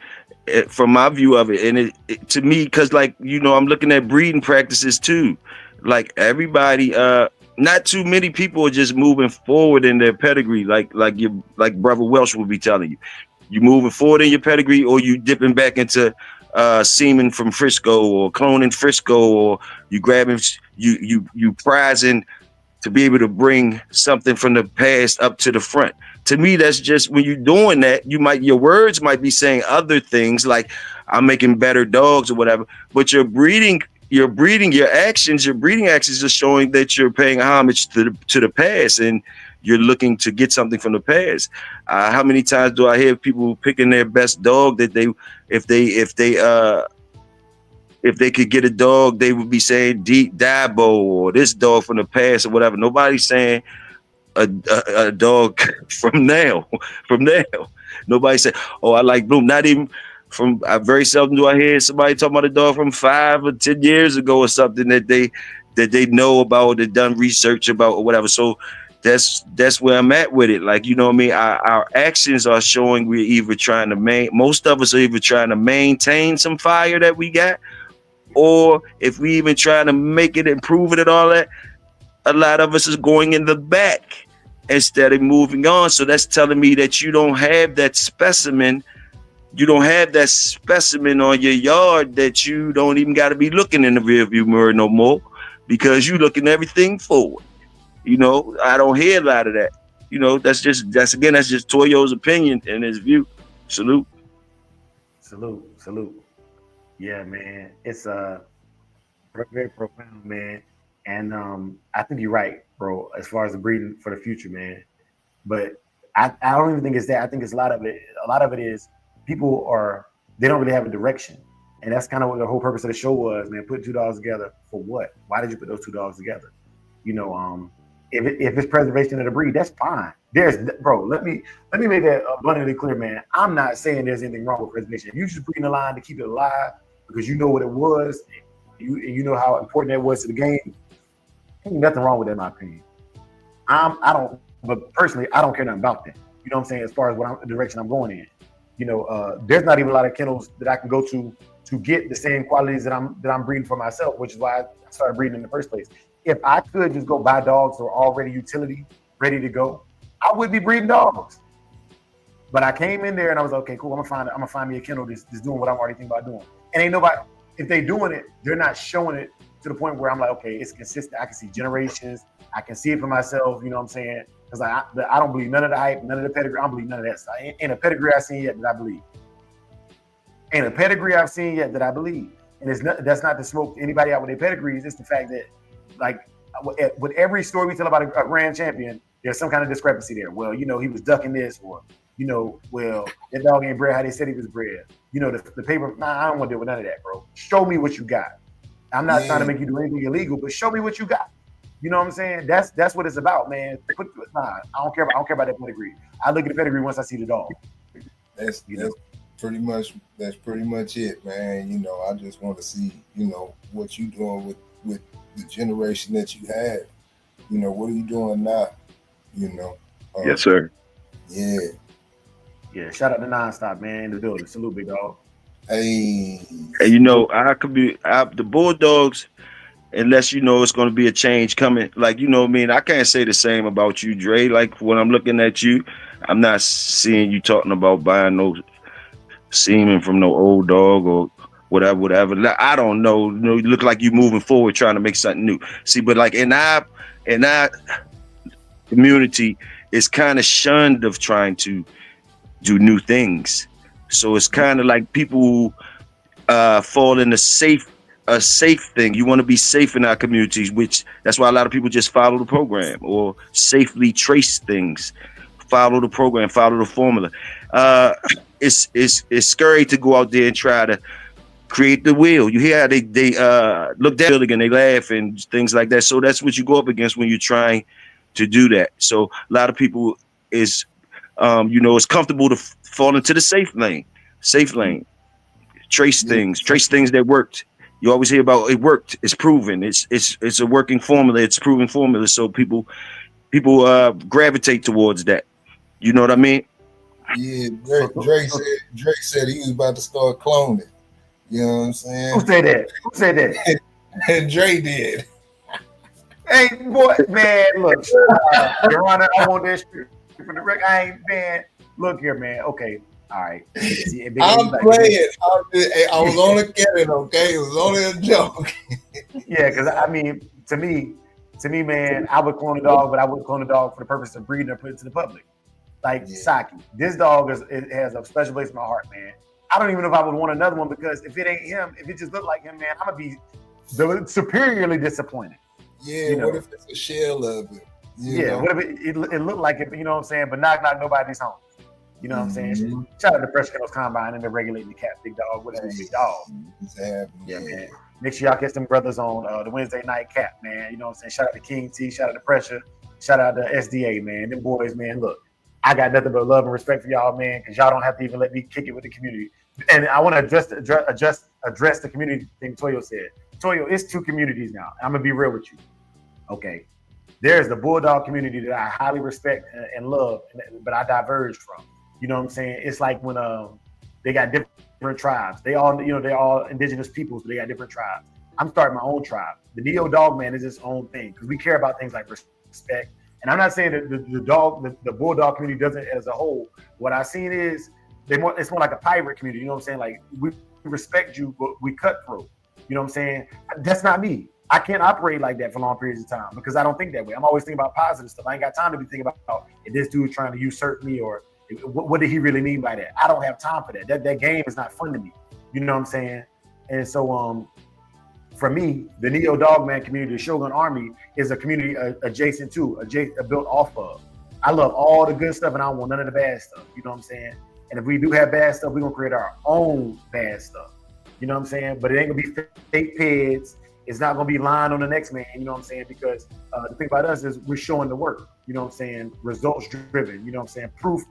from my view of it. And it to me, because, like, you know, I'm looking at breeding practices too. Like everybody, not too many people are just moving forward in their pedigree, like Brother Welsh will be telling you. You moving forward in your pedigree, or you dipping back into semen from Frisco or cloning Frisco, or you grabbing you prizing to be able to bring something from the past up to the front. To me, that's just when you're doing that, your words might be saying other things like I'm making better dogs or whatever, but your breeding actions are showing that you're paying homage to the past and you're looking to get something from the past. How many times do I hear people picking their best dog that if they could get a dog, they would be saying Deep Dabo or this dog from the past or whatever. Nobody's saying a dog from now. Nobody said, oh, I like Bloom. Not even from, very seldom do I hear somebody talking about a dog from 5 or 10 years ago or something that they know about, that done research about or whatever. So that's where I'm at with it. Like, you know what I mean? Our actions are showing we're either trying to most of us are either trying to maintain some fire that we got, or if we even trying to make it, improve it and all that, a lot of us is going in the back instead of moving on. So that's telling me that you don't have that specimen. You don't have that specimen on your yard, that you don't even got to be looking in the rearview mirror no more, because you looking everything forward. You know, I don't hear a lot of that. You know, that's just Toyo's opinion and his view. Salute. Yeah, man, it's very profound, man. And I think you're right, bro, as far as the breeding for the future, man. But I don't even think it's that. I think it's a lot of it is people they don't really have a direction. And that's kind of what the whole purpose of the show was, man. Put two dogs together for what? Why did you put those two dogs together? You know, if it's preservation of the breed, that's fine. Let me make that abundantly clear, man. I'm not saying there's anything wrong with preservation. If you just breeding a line to keep it alive because you know what it was, you know how important that was to the game, ain't nothing wrong with that, in my opinion. But personally, I don't care nothing about that. You know what I'm saying? As far as the direction I'm going in, you know, there's not even a lot of kennels that I can go to get the same qualities that I'm breeding for myself, which is why I started breeding in the first place. If I could just go buy dogs that are already utility, ready to go, I would be breeding dogs. But I came in there and I was okay, cool. I'm gonna find me a kennel that's doing what I'm already thinking about doing. And ain't nobody, if they doing it, they're not showing it to the point where I'm like, okay, it's consistent. I can see generations. I can see it for myself. You know what I'm saying? Because I don't believe none of the hype, none of the pedigree. I don't believe none of that stuff. Ain't a pedigree I've seen yet that I believe. Ain't a pedigree I've seen yet that I believe. And that's not to smoke anybody out with their pedigrees. It's the fact that, like, with every story we tell about a grand champion, there's some kind of discrepancy there. Well, you know, he was ducking this, or, you know, well, that dog ain't bred how they said he was bred. You know, the paper, I don't want to deal with none of that, bro. Show me what you got. I'm not trying to make you do anything illegal, but show me what you got. You know what I'm saying? That's what it's about, man. I don't care about that pedigree. I look at the pedigree once I see the dog. That's pretty much it, man. You know, I just want to see, you know, what you doing with the generation that you have. You know, what are you doing now? You know. Yes, sir. Yeah. Yeah. Shout out to Nonstop, man, in the building. Salute, big dog. Hey. And you know, the Bulldogs, unless you know it's going to be a change coming. Like, you know what I mean? I can't say the same about you, Dre. Like, when I'm looking at you, I'm not seeing you talking about buying no semen from no old dog or whatever. I don't know. You know, you look like you moving forward, trying to make something new. See, but like in our community, it's kind of shunned of trying to do new things. So it's kind of like people fall in a safe thing. You want to be safe in our communities, which that's why a lot of people just follow the program or safely trace things, follow the program, follow the formula. It's scary to go out there and try to create the wheel. You hear how they look down again, they laugh and things like that. So that's what you go up against when you're trying to do that. So a lot of people is, you know, it's comfortable to fall into the safe lane, trace things that worked. You always hear about it worked. It's proven. It's a working formula. It's proven formula. So people gravitate towards that. You know what I mean? Yeah, Drake said he was about to start cloning. You know what I'm saying? Who said that? And Dre did. Hey, boy, man, look, Your Honor, I want that shit for the record. I ain't, man. Look here, man. Okay, All right. See, Big A, I'm like, playing. I was only kidding, okay? It was only a joke. Yeah, because I mean, to me, man, I would clone a dog, but I would clone a dog for the purpose of breeding or put it to the public. Like Saki, this dog it has a special place in my heart, man. I don't even know if I would want another one because if it ain't him, if it just looked like him, man, I'm gonna be superiorly disappointed. Yeah, You know? what if it's a shell of it? You know? What if it looked like it, you know what I'm saying? But knock, nobody's home. You know what I'm saying? Shout out to Fresh Kennels Combine and they're regulating the cat, big dog, whatever, big dog. Yeah, man. Make sure y'all catch them brothers on the Wednesday night cap, man. You know what I'm saying? Shout out to King T, shout out to Pressure, shout out to SDA, man. Them boys, man, look, I got nothing but love and respect for y'all, man, because y'all don't have to even let me kick it with the community. And I want to address the community thing Toyo said. Toyo, it's 2 communities now. I'm going to be real with you. Okay. There's the Bulldog community that I highly respect and love, but I diverged from. You know what I'm saying? It's like when they got different tribes. They all, they're all indigenous peoples, but they got different tribes. I'm starting my own tribe. The Neo Dog Man is its own thing because we care about things like respect. And I'm not saying that the Bulldog community doesn't as a whole. What I've seen is it's more like a pirate community. You know what I'm saying? Like we respect you, but we cutthroat. You know what I'm saying? That's not me. I can't operate like that for long periods of time because I don't think that way. I'm always thinking about positive stuff. I ain't got time to be thinking about if this dude's trying to usurp me or what did he really mean by that? I don't have time for that. That game is not fun to me. You know what I'm saying? And so for me, the Neo Dogman community, the Shogun Army, is a community adjacent to, built off of. I love all the good stuff and I don't want none of the bad stuff. You know what I'm saying? And if we do have bad stuff, we're going to create our own bad stuff. You know what I'm saying? But it ain't going to be fake peds. It's not going to be lying on the next man. You know what I'm saying? Because the thing about us is we're showing the work. You know what I'm saying? Results driven. You know what I'm saying? Proof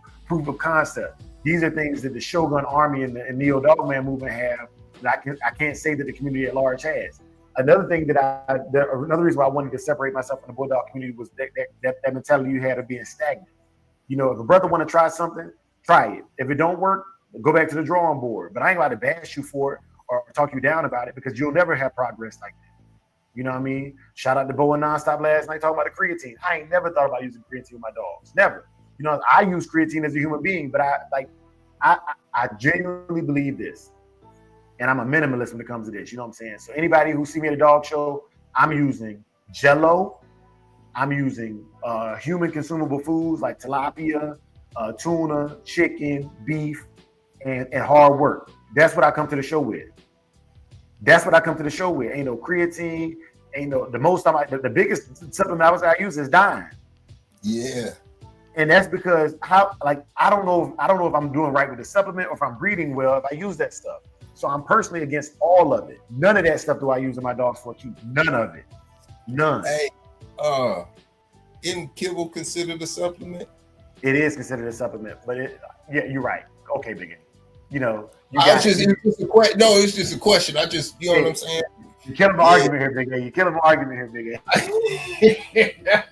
of concept. These are things that the Shogun Army and the Neo Dogman movement have that I can't say that the community at large has. Another thing another reason why I wanted to separate myself from the Bulldog community was that mentality you had of being stagnant. You know, if a brother want to try something, try it. If it don't work, go back to the drawing board. But I ain't about to bash you for it or talk you down about it because you'll never have progress like that. You know what I mean? Shout out to Bo and Nonstop last night talking about the creatine. I ain't never thought about using creatine with my dogs. Never. You know, I use creatine as a human being, but I genuinely believe this. And I'm a minimalist when it comes to this. You know what I'm saying? So anybody who see me at a dog show, I'm using Jello. I'm using human consumable foods like tilapia, tuna, chicken, beef, and hard work. That's what I come to the show with. Ain't no creatine. Ain't no the biggest supplement I use is Dime. Yeah. And that's because I don't know if I'm doing right with the supplement or if I'm breeding well if I use that stuff. So I'm personally against all of it. None of that stuff do I use in my dogs for keep. None of it. None. Hey, isn't kibble considered a supplement? It is considered a supplement, but you're right. Okay, Big A. You know, it's just a question. No, it's just a question. I just, you know what I'm saying? You're killing my argument here, Big A. You're killing my argument here, Big A.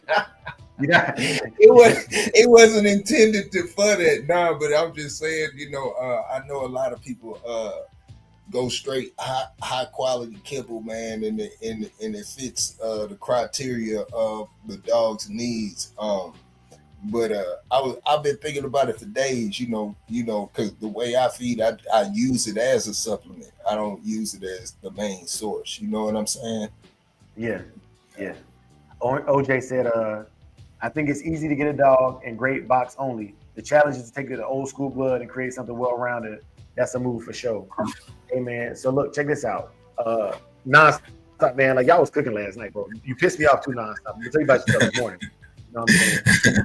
Yeah. It wasn't intended for that, but I'm just saying, you know, I know a lot of people go straight high quality kibble, man, and it fits the criteria of the dog's needs. But I've been thinking about it for days, you know, because the way I feed, I use it as a supplement. I don't use it as the main source. You know what I'm saying? Yeah. OJ said, I think it's easy to get a dog and great box only. The challenge is to take it to old school blood and create something well-rounded. That's a move for sure. Hey, man. So look, check this out. Nonstop, man. Like y'all was cooking last night, bro. You pissed me off too, Nonstop. I'll tell you about yourself this morning. You know what I'm saying?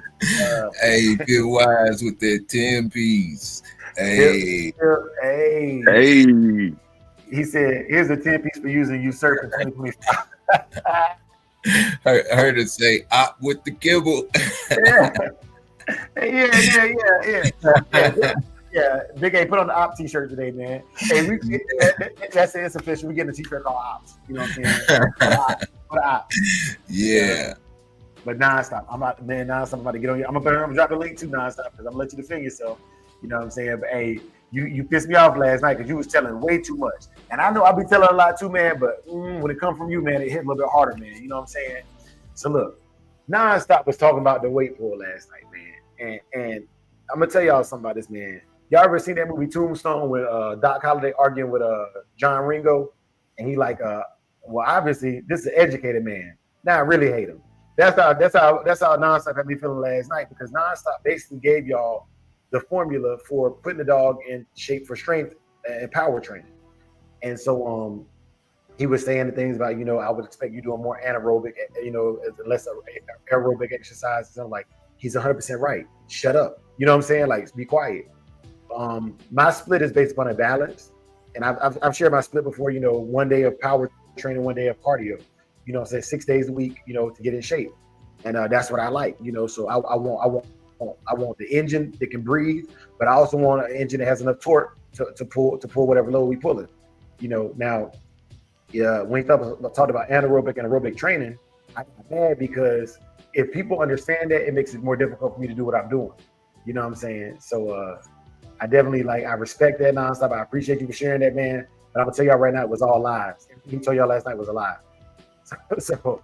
Hey, good wise with that 10 piece. Hey. He said, here's a 10 piece for using usurp in 2025. Heard it say, "Op with the kibble." Yeah. Big A, put on the op t-shirt today, man. Hey, that's it. It's official. We getting a t-shirt called Ops. You know what I'm saying? Put an op. Yeah. But Nonstop, I'm about to get on you. I'm gonna drop the link to Nonstop because I'm gonna let you defend yourself. You know what I'm saying? But hey, you pissed me off last night because you was telling way too much. And I know I be telling a lot too, man, but when it comes from you, man, it hit a little bit harder, man. You know what I'm saying? So look, Nonstop was talking about the weight pull last night, man. And I'm gonna tell y'all something about this, man. Y'all ever seen that movie Tombstone with Doc Holliday arguing with John Ringo? And he like, well, obviously this is an educated man. Now I really hate him. That's how Nonstop had me feeling last night, because Nonstop basically gave y'all the formula for putting the dog in shape for strength and power training. And so he was saying the things about, I would expect you doing more anaerobic, less aerobic exercises. I'm like, he's 100% right. Shut up. You know what I'm saying? Like, be quiet. My split is based upon a balance. And I've shared my split before, 1 day of power training, 1 day of cardio, say 6 days a week, to get in shape. And that's what I like, so I want the engine that can breathe, but I also want an engine that has enough torque to pull whatever load we pulling. Now, when we talked about anaerobic and aerobic training, I got mad because if people understand that, it makes it more difficult for me to do what I'm doing. You know what I'm saying? So I definitely I respect that, Nonstop. I appreciate you for sharing that, man. But I'm gonna tell y'all right now, it was all lies. Everything he told y'all last night was a lie. So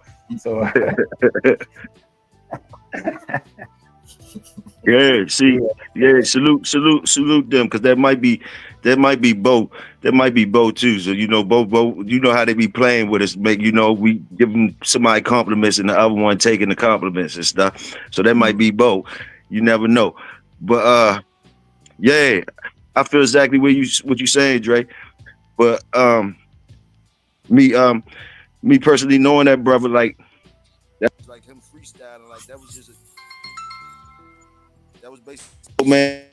yeah, see, yeah, salute them, because that might be Bo. That might be Bo too. So Bo, how they be playing with us. Make we give them somebody compliments and the other one taking the compliments and stuff. So that might be Bo. You never know. But yeah, I feel exactly what you're saying, Dre. But me personally knowing that brother, like that was like him freestyling, like that was just that was basically man,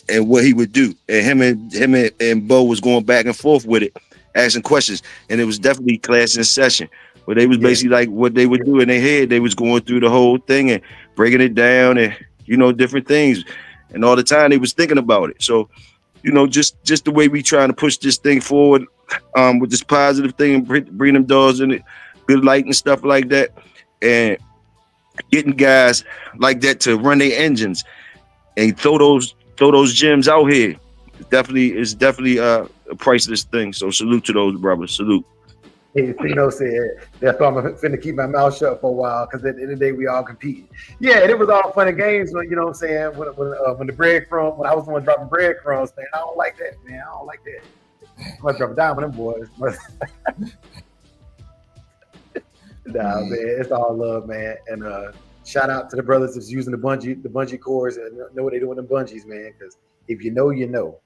and what he would do, and him and Bo was going back and forth with it, asking questions, and it was definitely class in session, where they was basically like what they would do in their head. They was going through the whole thing and breaking it down, and different things, and all the time they was thinking about it. So just the way we trying to push this thing forward, with this positive thing and bring them dogs in it, good light and stuff like that, and getting guys like that to run their engines and throw those gyms out here. It's definitely a priceless thing. So salute to those brothers. Salute. Hey, Fino said, that's why I'm finna keep my mouth shut for a while, because at the end of the day, we all compete. Yeah, and it was all fun and games, when, what I'm saying, when the breadcrumbs, when I was the one dropping breadcrumbs, man, I don't like that, man. I don't like that. I'm gonna drop a dime on them boys. Nah, man, it's all love, man. And shout out to the brothers that's using the bungee cords and know what they doing them bungees, man. Because if you know, you know.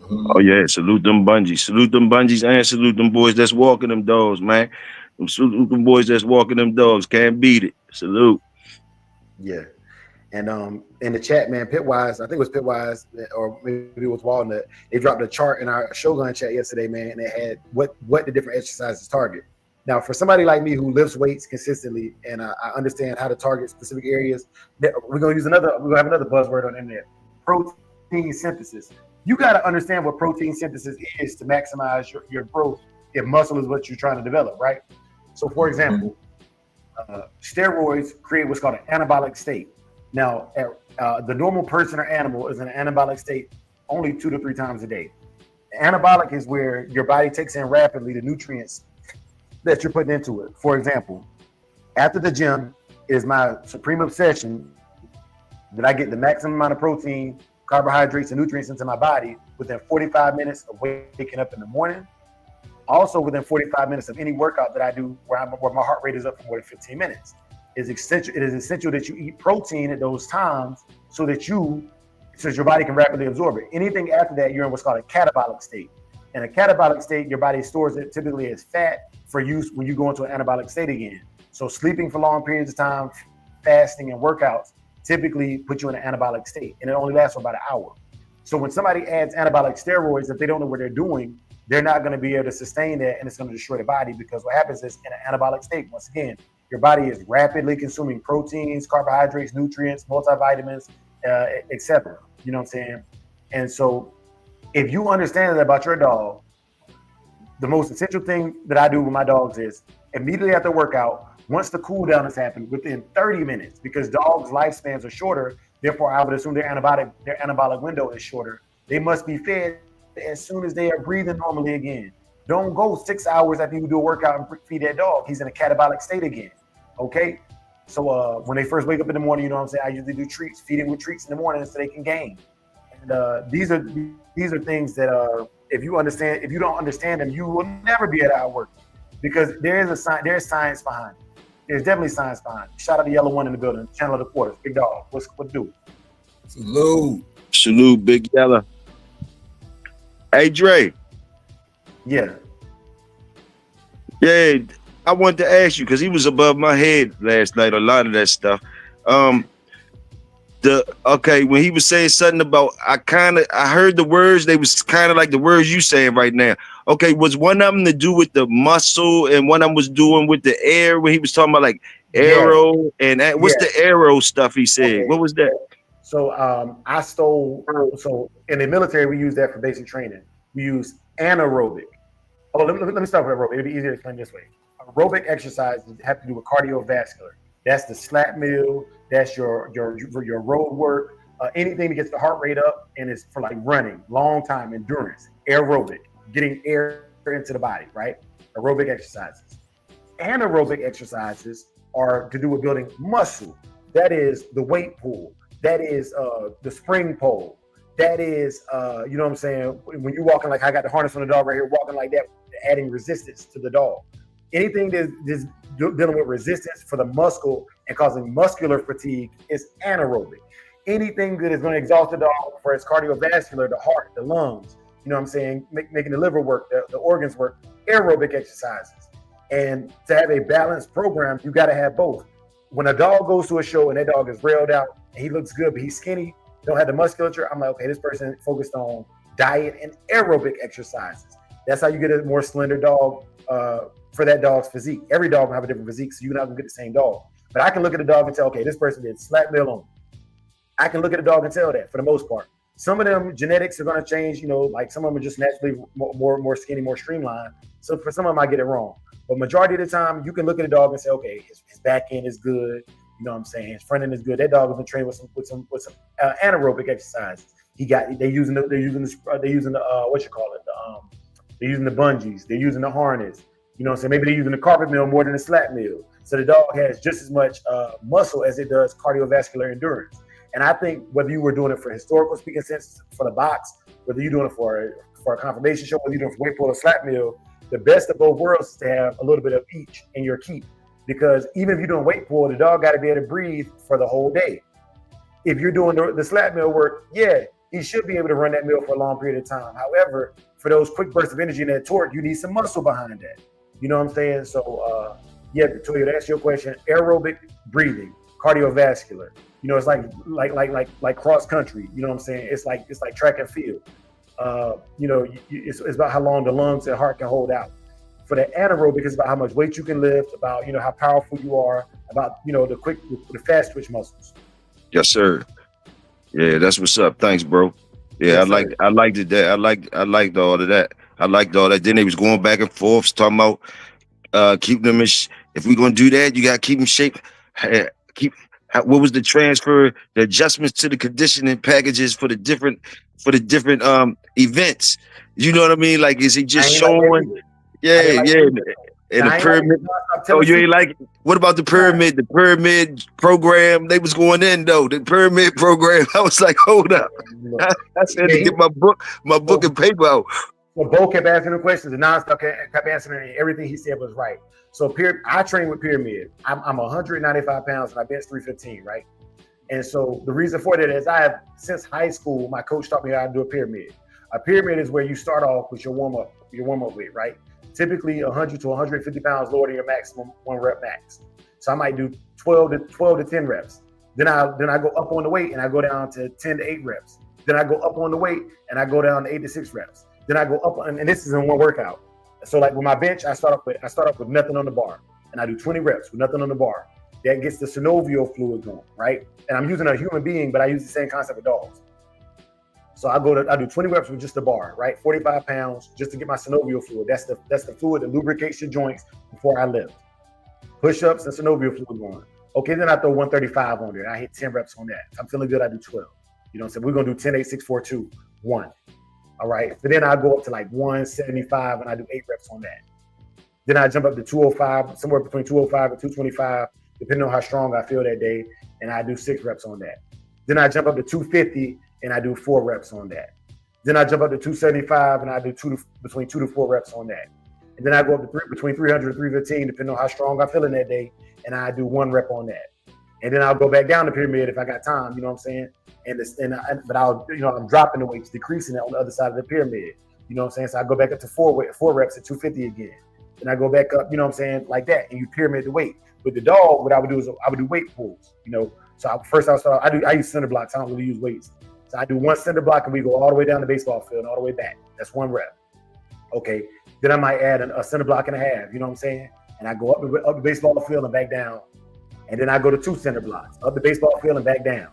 Oh yeah, salute them bungees, and salute them boys that's walking them dogs, man. Salute them boys that's walking them dogs. Can't beat it. Salute. Yeah. And in the chat, man, Pitwise, I think it was Pitwise, or maybe it was Walnut. They dropped a chart in our Shogun chat yesterday, man, and it had what the different exercises target. Now, for somebody like me who lifts weights consistently, and I understand how to target specific areas, we're gonna have another buzzword on in there: protein synthesis. You got to understand what protein synthesis is to maximize your growth if muscle is what you're trying to develop, right? So, for example, steroids create what's called an anabolic state. Now, the normal person or animal is in an anabolic state only 2 to 3 times a day. Anabolic is where your body takes in rapidly the nutrients that you're putting into it. For example, after the gym, it is my supreme obsession that I get the maximum amount of protein, carbohydrates, and nutrients into my body within 45 minutes of waking up in the morning. Also within 45 minutes of any workout that I do where my heart rate is up for more than 15 minutes. It is essential that you eat protein at those times so that your body can rapidly absorb it. Anything after that, you're in what's called a catabolic state. In a catabolic state, your body stores it typically as fat for use when you go into an anabolic state again. So sleeping for long periods of time, fasting, and workouts typically put you in an anabolic state, and it only lasts for about an hour. So when somebody adds anabolic steroids, if they don't know what they're doing, they're not going to be able to sustain that, and it's going to destroy the body, because what happens is in an anabolic state, once again, your body is rapidly consuming proteins, carbohydrates, nutrients, multivitamins, etc. You know what I'm saying? And so if you understand that about your dog, the most essential thing that I do with my dogs is immediately after workout, once the cool down has happened, within 30 minutes, because dogs' lifespans are shorter, therefore I would assume their anabolic window is shorter. They must be fed as soon as they are breathing normally again. Don't go 6 hours after you do a workout and feed that dog. He's in a catabolic state again. Okay? So when they first wake up in the morning, you know what I'm saying, I usually do treats, feeding with treats in the morning so they can gain. And these are things that if you don't understand them, you will never be able to outwork them, because there's science behind it. There's definitely science behind it. Shout out to Yellow One in the building, Channel of the Quarters, Big Dog. What do? Salute, Big Yellow. Hey, Dre. Yeah. Yeah, I wanted to ask you because he was above my head last night. A lot of that stuff. When he was saying something about, I heard the words. They was kind of like the words you saying right now. Okay, was one of them to do with the muscle, and one of them was doing with the air when he was talking about like arrow and what's the arrow stuff he said? Okay. What was that? So so in the military we use that for basic training. We use anaerobic. Oh, let me start with aerobic. It'll be easier to explain this way. Aerobic exercises have to do with cardiovascular. That's the slat mill. That's your road work. Anything that gets the heart rate up and is for like running, long time endurance. Aerobic, getting air into the body, right? Aerobic exercises. Anaerobic exercises are to do with building muscle. That is the weight pull. That is the spring pole. That is, you know what I'm saying? When you're walking, like I got the harness on the dog right here, walking like that, adding resistance to the dog. Anything that's dealing with resistance for the muscle and causing muscular fatigue is anaerobic. Anything that is going to exhaust the dog for its cardiovascular, the heart, the lungs, you know what I'm saying, making the liver work, the organs work, aerobic exercises. And to have a balanced program, you got to have both. When a dog goes to a show and that dog is railed out and he looks good, but he's skinny, don't have the musculature, I'm like, okay, this person focused on diet and aerobic exercises. That's how you get a more slender dog for that dog's physique. Every dog will have a different physique, so you're not gonna get the same dog. But I can look at a dog and tell, okay, this person did slat mill on. I can look at a dog and tell that for the most part. Some of them genetics are gonna change, you know, like some of them are just naturally more skinny, more streamlined. So for some of them, I get it wrong. But majority of the time, you can look at a dog and say, okay, his back end is good. You know what I'm saying? His front end is good. That dog has been trained with some anaerobic exercises. They're using the what you call it? They're using the bungees. They're using the harness. You know what I'm saying? Maybe they're using the carpet mill more than the slat mill. So the dog has just as much muscle as it does cardiovascular endurance. And I think whether you were doing it for historical speaking sense for the box, whether you're doing it for a confirmation show, whether you're doing it for weight pull or slat mill, the best of both worlds is to have a little bit of each in your keep. Because even if you're doing weight pull, the dog got to be able to breathe for the whole day. If you're doing the slat mill work, yeah, he should be able to run that mill for a long period of time. However, for those quick bursts of energy and that torque, you need some muscle behind that. You know what I'm saying? So, yeah, Toya, to answer your question, aerobic breathing, cardiovascular. You know, it's like cross country. You know what I'm saying? It's like track and field. You know, it's about how long the lungs and heart can hold out. For the anaerobic, it's about how much weight you can lift, about, you know, how powerful you are, about, you know, the fast twitch muscles. Yes, sir. Yeah, that's what's up. Thanks, bro. Yeah, yes, I liked it. I liked all of that. I liked all that. Then they was going back and forth talking about keep them in if we're gonna do that, you gotta keep them shape. What was the transfer, the adjustments to the conditioning packages for the different events? You know what I mean? Like, is he just showing? Yeah. And the pyramid. Oh, you ain't like it? What about the pyramid? The pyramid program, they was going in though. The pyramid program, I was like, hold up. I said to get my book and paper out. So Bo kept asking the questions, and nonstop kept answering, and everything he said was right. So I train with pyramid. I'm 195 pounds and I bench 315, right? And so the reason for that is since high school, my coach taught me how to do a pyramid. A pyramid is where you start off with your warm up weight, right? Typically 100 to 150 pounds lower than your maximum 1 rep max. So I might do 12 to 10 reps. Then I go up on the weight and I go down to 10 to 8 reps. Then I go up on the weight and I go down to 8 to 6 reps. Then I go up, and this is in one workout. So like with my bench, I start off with nothing on the bar, and I do 20 reps with nothing on the bar. That gets the synovial fluid going, right? And I'm using a human being, but I use the same concept with dogs. So I do 20 reps with just the bar, right? 45 pounds just to get my synovial fluid. That's the fluid that lubricates your joints before I lift. Push-ups and synovial fluid going. Okay, then I throw 135 on there. I hit 10 reps on that. If I'm feeling good, I do 12. You know what I'm saying? We're gonna do 10, 8, 6, 4, 2, 1. All right. So then I go up to like 175 and I do 8 reps on that. Then I jump up to 205, somewhere between 205 and 225. depending on how strong I feel that day, and I do 6 reps on that. Then I jump up to 250 and I do 4 reps on that. Then I jump up to 275 and I do between 2 to 4 reps on that. And then I go up to between 300 and 315, depending on how strong I'm feeling that day, and I do 1 rep on that. And then I'll go back down the pyramid if I got time, you know what I'm saying? But I'll, I'm dropping the weights, decreasing it on the other side of the pyramid, you know what I'm saying? So I go back up to 4 reps at 250 again. Then I go back up, you know what I'm saying, like that, and you pyramid the weight. With the dog, what I would do is I would do weight pulls, So I use cinder blocks. I don't really use weights. So I do 1 cinder block and we go all the way down the baseball field and all the way back. That's 1 rep. Okay. Then I might add a cinder block and a half, you know what I'm saying? And I go up the baseball field and back down. And then I go to 2 cinder blocks, up the baseball field and back down.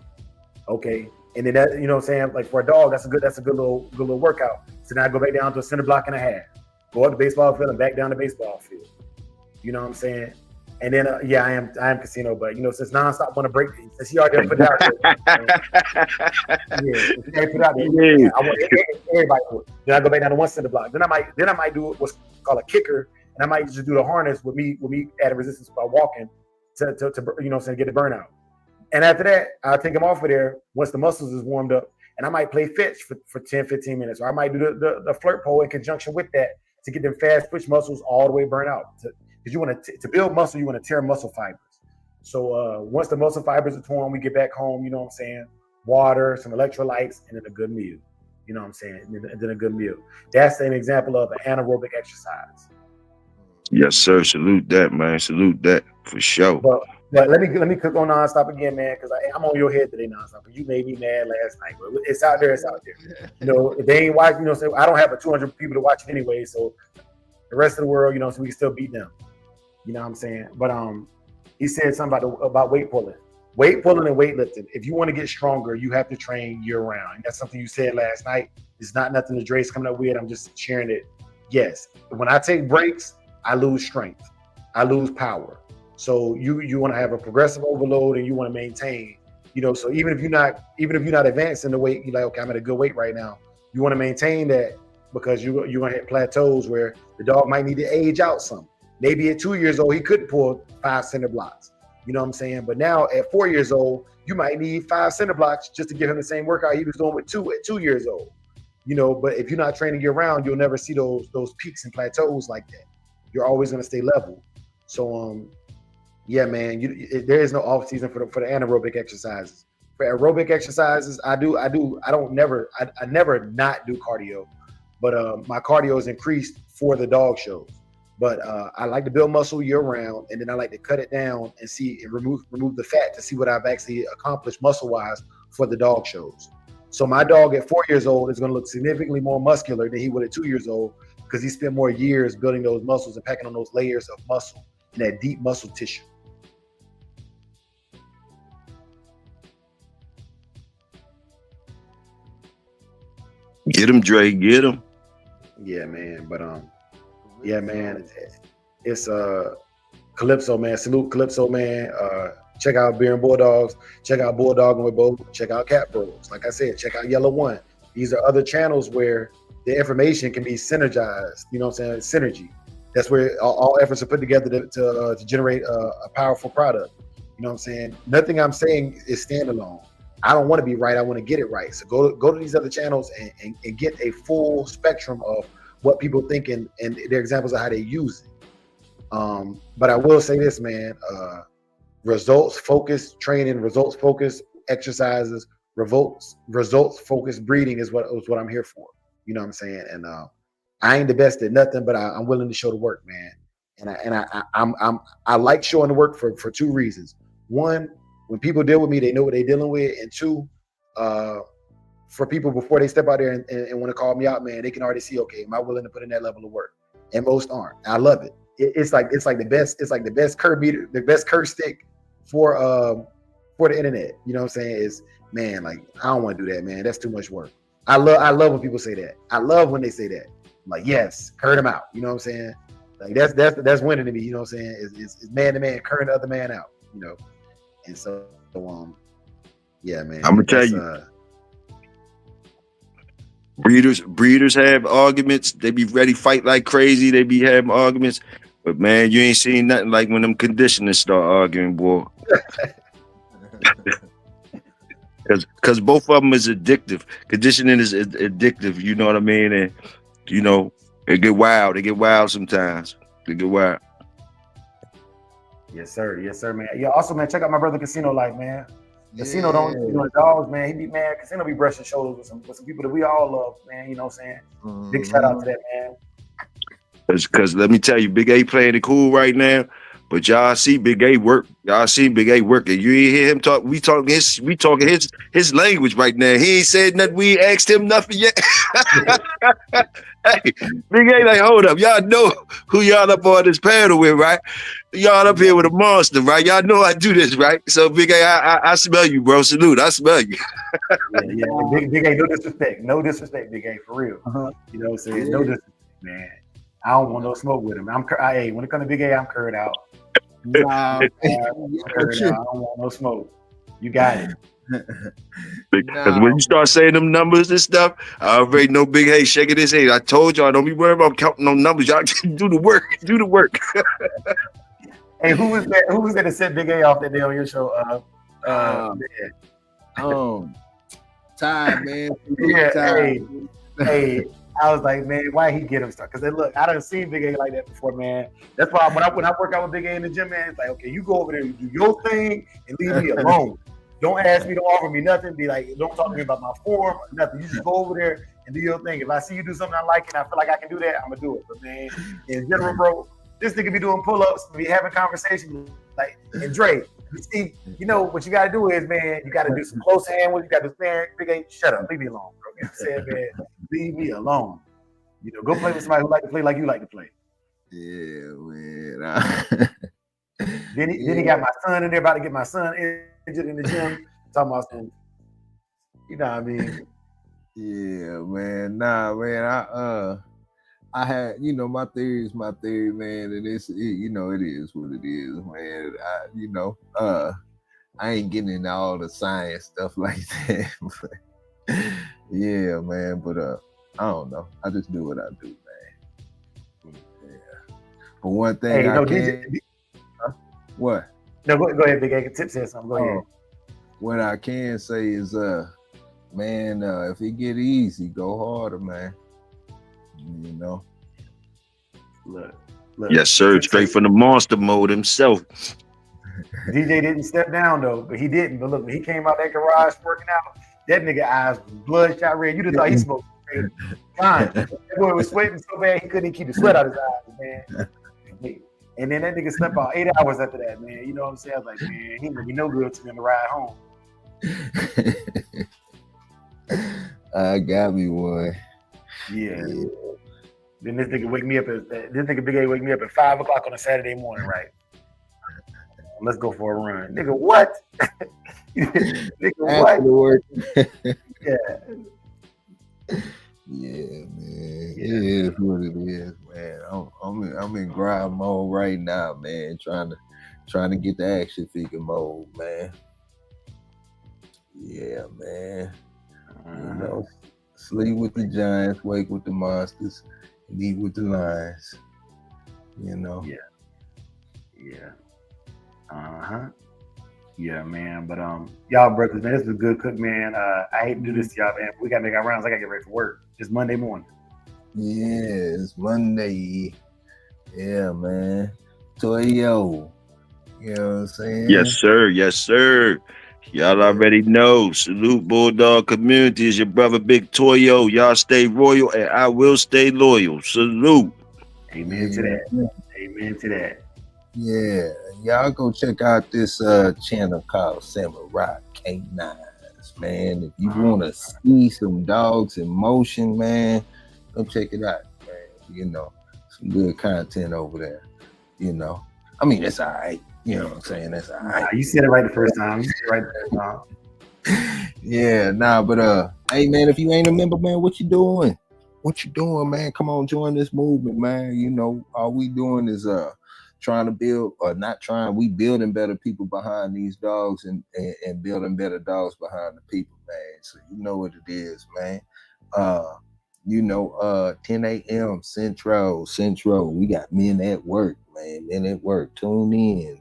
Okay. And then that, you know what I'm saying? Like for a dog, that's a good little workout. So then I go back down to a cinder block and a half, go up the baseball field and back down the baseball field. You know what I'm saying? And then, I am casino, but since nonstop want to break, since he already put it out there, since he already put it out there, I want everybody to it. Then I go back down to 1 cinder block. Then I might do what's called a kicker, and I might just do the harness with me adding resistance by walking to get the burnout. And after that, I'll take him off of there once the muscles is warmed up, and I might play fetch for 10, 15 minutes, or I might do the flirt pole in conjunction with that to get them fast twitch muscles all the way burnt out. Because you want to build muscle, you want to tear muscle fibers. So once the muscle fibers are torn, we get back home, you know what I'm saying? Water, some electrolytes, and then a good meal. You know what I'm saying? And then a good meal. That's an example of an anaerobic exercise. Yes, sir. Salute that, man. Salute that for sure. But let me cook on nonstop again, man, because I'm on your head today nonstop. You made me mad last night, but it's out there. It's out there. If they ain't watching, I don't have 200 people to watch it anyway, so the rest of the world, so we can still beat them. You know what I'm saying? But he said something about weight pulling. Weight pulling and weightlifting. If you want to get stronger, you have to train year round. And that's something you said last night. It's not nothing that Dre's coming up with. I'm just sharing it. Yes. When I take breaks, I lose strength. I lose power. So you want to have a progressive overload and you want to maintain, so even if you're not advancing the weight, you're like, okay, I'm at a good weight right now. You want to maintain that because you're going to hit plateaus where the dog might need to age out some. Maybe at 2 years old, he couldn't pull 5 cinder blocks. You know what I'm saying? But now at 4 years old, you might need 5 cinder blocks just to give him the same workout he was doing with 2 at 2 years old. But if you're not training year round, you'll never see those peaks and plateaus like that. You're always going to stay level. So, yeah, man, there is no off season for the anaerobic exercises. For aerobic exercises, I never not do cardio, but my cardio is increased for the dog shows. But I like to build muscle year round, and then I like to cut it down and remove the fat to see what I've actually accomplished muscle wise for the dog shows. So my dog at 4 years old is going to look significantly more muscular than he would at 2 years old because he spent more years building those muscles and packing on those layers of muscle and that deep muscle tissue. Get him, Dre. Get him. Yeah, man. But yeah, man. It's Calypso, man. Salute Calypso, man. Check out Beer and Bulldogs. Check out Bulldogging with Bo. Check out Cat Bros. Like I said, check out Yellow One. These are other channels where the information can be synergized. You know what I'm saying? Synergy. That's where all efforts are put together to generate a powerful product. You know what I'm saying? Nothing I'm saying is standalone. I don't want to be right. I want to get it right. So go to these other channels and get a full spectrum of what people think and their examples of how they use it. But I will say this, man, results focused training, results focused exercises, results focused breeding is what I'm here for. You know what I'm saying? And I ain't the best at nothing, but I'm willing to show the work, man. And I like showing the work for 2 reasons. One, when people deal with me, they know what they're dealing with. And 2, for people before they step out there and want to call me out, man, they can already see, okay, am I willing to put in that level of work? And most aren't. I love it. It's like the best. It's like the best curve meter, the best curve stick for the internet. You know what I'm saying? Is, man, like, I don't want to do that, man. That's too much work. I love when people say that. I love when they say that. I'm like, yes, curve them out. You know what I'm saying? Like that's winning to me. You know what I'm saying? It's man to man, curving the other man out. You know. And so, yeah, man. I'm gonna tell you, breeders have arguments. They be ready to fight like crazy. They be having arguments. But man, you ain't seen nothing like when them conditioners start arguing, boy. Cause both of them is addictive. Conditioning is addictive. You know what I mean? And you know, they get wild. They get wild sometimes. They get wild. Yes, sir. Yes, sir, man. Yeah. Also, man, check out my brother Casino Life, man. Casino Yeah. don't, you know, dogs, man. He be, man. Casino be brushing shoulders with some people that we all love, man. You know what I'm saying? Big shout out to that, man. Cause let me tell you, Big A playing it cool right now. But y'all see Big A work. Y'all see Big A working. You ain't hear him talk. We talking his language right now. He ain't said nothing. We ain't asked him nothing yet. Hey, Big A, like, hold up. Y'all know who y'all up on this panel with, right? Y'all up here with a monster, right? Y'all know I do this, right? So Big A, I smell you, bro. Salute. I smell you. Yeah. Big A, no disrespect. No disrespect, Big A, for real. You know what I'm saying? No disrespect, man. I don't want no smoke with him. Hey, when it comes to Big A, I'm curd out. Nah, I'm curd out. I don't want no smoke. You got it. Because when you start saying them numbers and stuff, I already know Big A shaking his head. I told y'all, don't be worried about counting no numbers. Y'all do the work. Do the work. Hey, who was that? Who was that set Big A off that day on your show? Time, man. Yeah, Time. hey, I was like, man, why he get him started? Because look, I done seen Big A like that before, man. That's why when I work out with Big A in the gym, man, it's like, okay, you go over there and do your thing and leave me alone. Don't ask me, don't offer me nothing. Be like, don't talk to me about my form, nothing. You just go over there and do your thing. If I see you do something I like and I feel like I can do that, I'm gonna do it. But man, in general, bro, this nigga be doing pull-ups, be having conversations like, and Dre, you see, you know what you gotta do is, man, you gotta do some close hand with. You gotta do, man, Big A, shut up, leave me alone, bro. You know what I'm saying, man? Leave me alone. You know, go play with somebody who like to play like you like to play. Yeah, man. Then he got my son in there, about to get my son injured in the gym. Talking about some, you know what I mean? Yeah, man. Nah, man. I had, you know, my theory is my theory, man, and you know, it is what it is, man. I ain't getting into all the science stuff like that. But, yeah, man. But I don't know. I just do what I do, man. Yeah. But one thing what? No, go ahead, Big A. Tip said something. Go ahead. What I can say is, man, if it get easy, go harder, man. You know. Look. Yes, sir. Straight from the monster mode himself. DJ didn't step down though, but he didn't. But look, when he came out that garage working out, that nigga eyes was bloodshot red. You just thought he smoked. Fine. That boy was sweating so bad he couldn't even keep the sweat out of his eyes, man. And then that nigga slept about 8 hours after that, man. You know what I'm saying? I was like, man, he gonna be no good to me on the ride home. I got me one. Yeah. Then this nigga wake me up this nigga Big A wake me up at 5 o'clock on a Saturday morning, right? Let's go for a run. Nigga, what? Nigga, what? Yeah. Yeah, man. Yeah. It is what it is, man. I'm in grind mode right now, man. Trying to get the action figure mode, man. Yeah, man. You know, sleep with the giants, wake with the monsters, and eat with the lions. You know. Yeah. Yeah, man. But y'all brothers, man, this is a good cook, man. I hate to do this to y'all, man. We gotta make our rounds. I gotta get ready for work. It's Monday morning. Yeah, it's Monday. Yeah, man. Toyo. You know what I'm saying? Yes, sir. Yes, sir. Y'all already know. Salute Bulldog community is your brother Big Toyo. Y'all stay royal and I will stay loyal. Salute. Amen to that. Amen to that. Yeah. Y'all go check out this channel called Samurai Kennels, man. If you want to see some dogs in motion, man, go check it out, man. You know, some good content over there. You know, I mean, it's all right. You know what I'm saying? That's all right. You said it right the first time. Yeah, but hey, man, if you ain't a member, man, what you doing? What you doing, man? Come on, join this movement, man. You know, all we doing is trying to build, or not trying, we building better people behind these dogs and building better dogs behind the people, man. So you know what it is, man. 10 a.m. Central. We got men at work. man. Men at work. Tune in.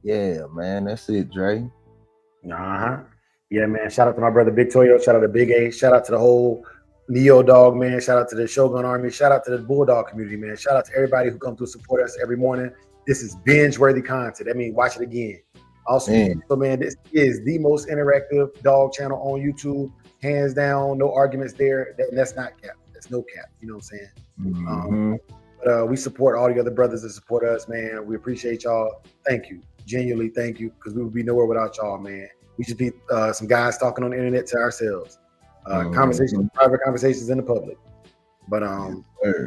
Yeah, man. That's it, Dre. Yeah, man. Shout out to my brother Big Toyo. Shout out to Big A. Shout out to the whole Neo Dog, man. Shout out to the Shogun Army. Shout out to the Bulldog community, man. Shout out to everybody who come through support us every morning. This is binge-worthy content. That means watch it again. Also, man, this is the most interactive dog channel on YouTube. Hands down, no arguments there. That's not cap. That's no cap. You know what I'm saying? But we support all the other brothers that support us, man. We appreciate y'all. Thank you. Genuinely, thank you. Because we would be nowhere without y'all, man. We should be some guys talking on the internet to ourselves. Conversations, private conversations in the public. But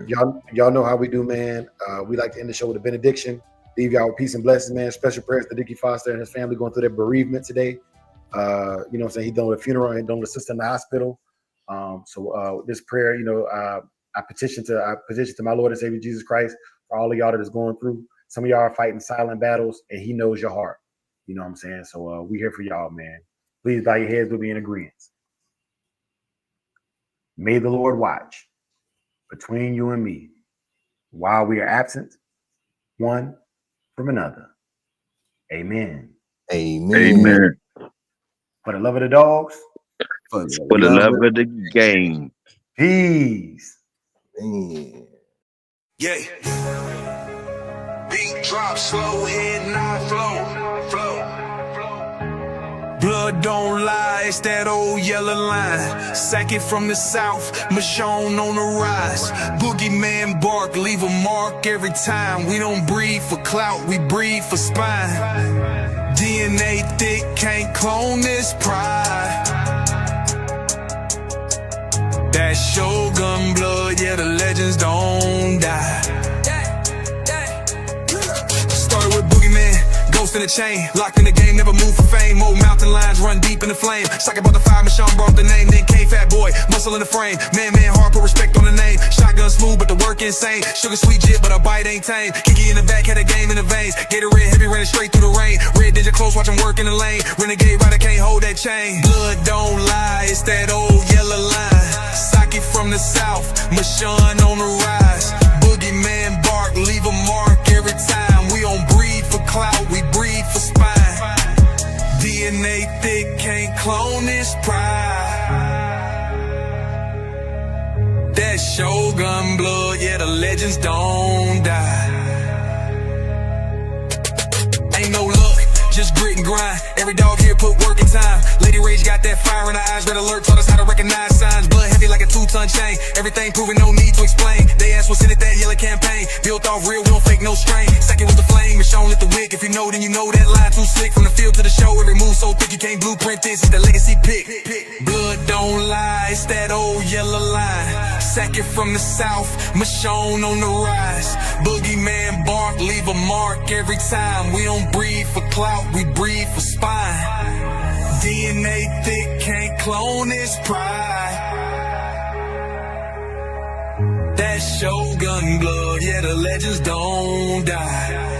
y'all know how we do, man. We like to end the show with a benediction. Leave y'all with peace and blessings, man. Special prayers to Dickie Foster and his family going through their bereavement today. You know what I'm saying? He's done with a funeral and done with a sister in the hospital. So this prayer, you know, I petition to my Lord and Savior Jesus Christ for all of y'all that is going through. Some of y'all are fighting silent battles, and He knows your heart. You know what I'm saying? So we here for y'all, man. Please bow your heads. We'll be in agreement. May the Lord watch between you and me while we are absent one from another. Amen. Amen. For the love of the dogs. For the love of the game. Peace. Man. Yeah. Beat drop slow, head not flow. Blood don't lie, it's that old yellow line. Sack it from the south, Michonne on the rise. Boogeyman bark, leave a mark every time. We don't breed for clout, we breed for spine. DNA thick, can't clone this pride. That Shogun blood, yeah, the legends don't die. Started with Boogeyman. Ghost in the chain, locked in the game, never move for fame. Old mountain lions run deep in the flame. Sock about the fire, Michonne brought the name. Then came fat boy, muscle in the frame. Man, hard, put respect on the name. Shotgun smooth, but the work insane. Sugar sweet jit, but a bite ain't tame. Kiki in the back, had a game in the veins. Gatorade heavy, running straight through the rain. Red digit close, watch him work in the lane. Renegade rider can't hold that chain. Blood don't lie, it's that old yellow line. Sock it from the south, Michonne on the rise. Boogeyman bark, leave a mark every time. We don't breed for clout, we breed for spine. DNA thick, can't clone this pride. That Shogun blood, yeah, the legends don't die. Ain't no luck, just grit and grind. Every dog here put work in time. Lady Rage got that fire in her eyes. Red alert taught us how to recognize signs. Blood heavy like a 2-ton chain. Everything proven, no need to explain. They asked what's in it, that yellow campaign. Built off real, we don't fake no strain. Second with the flame, Michonne lit the wick. If you know, then you know that line too slick. From the field to the show, every move so thick you can't blueprint this. It's the legacy pick. Blood don't lie, it's that old yellow line. Sack it from the south, Michonne on the rise. Boogeyman bark, leave a mark every time. We don't breed for clout, we breed for spine. DNA thick, can't clone this pride. That Shogun blood, yeah, the legends don't die.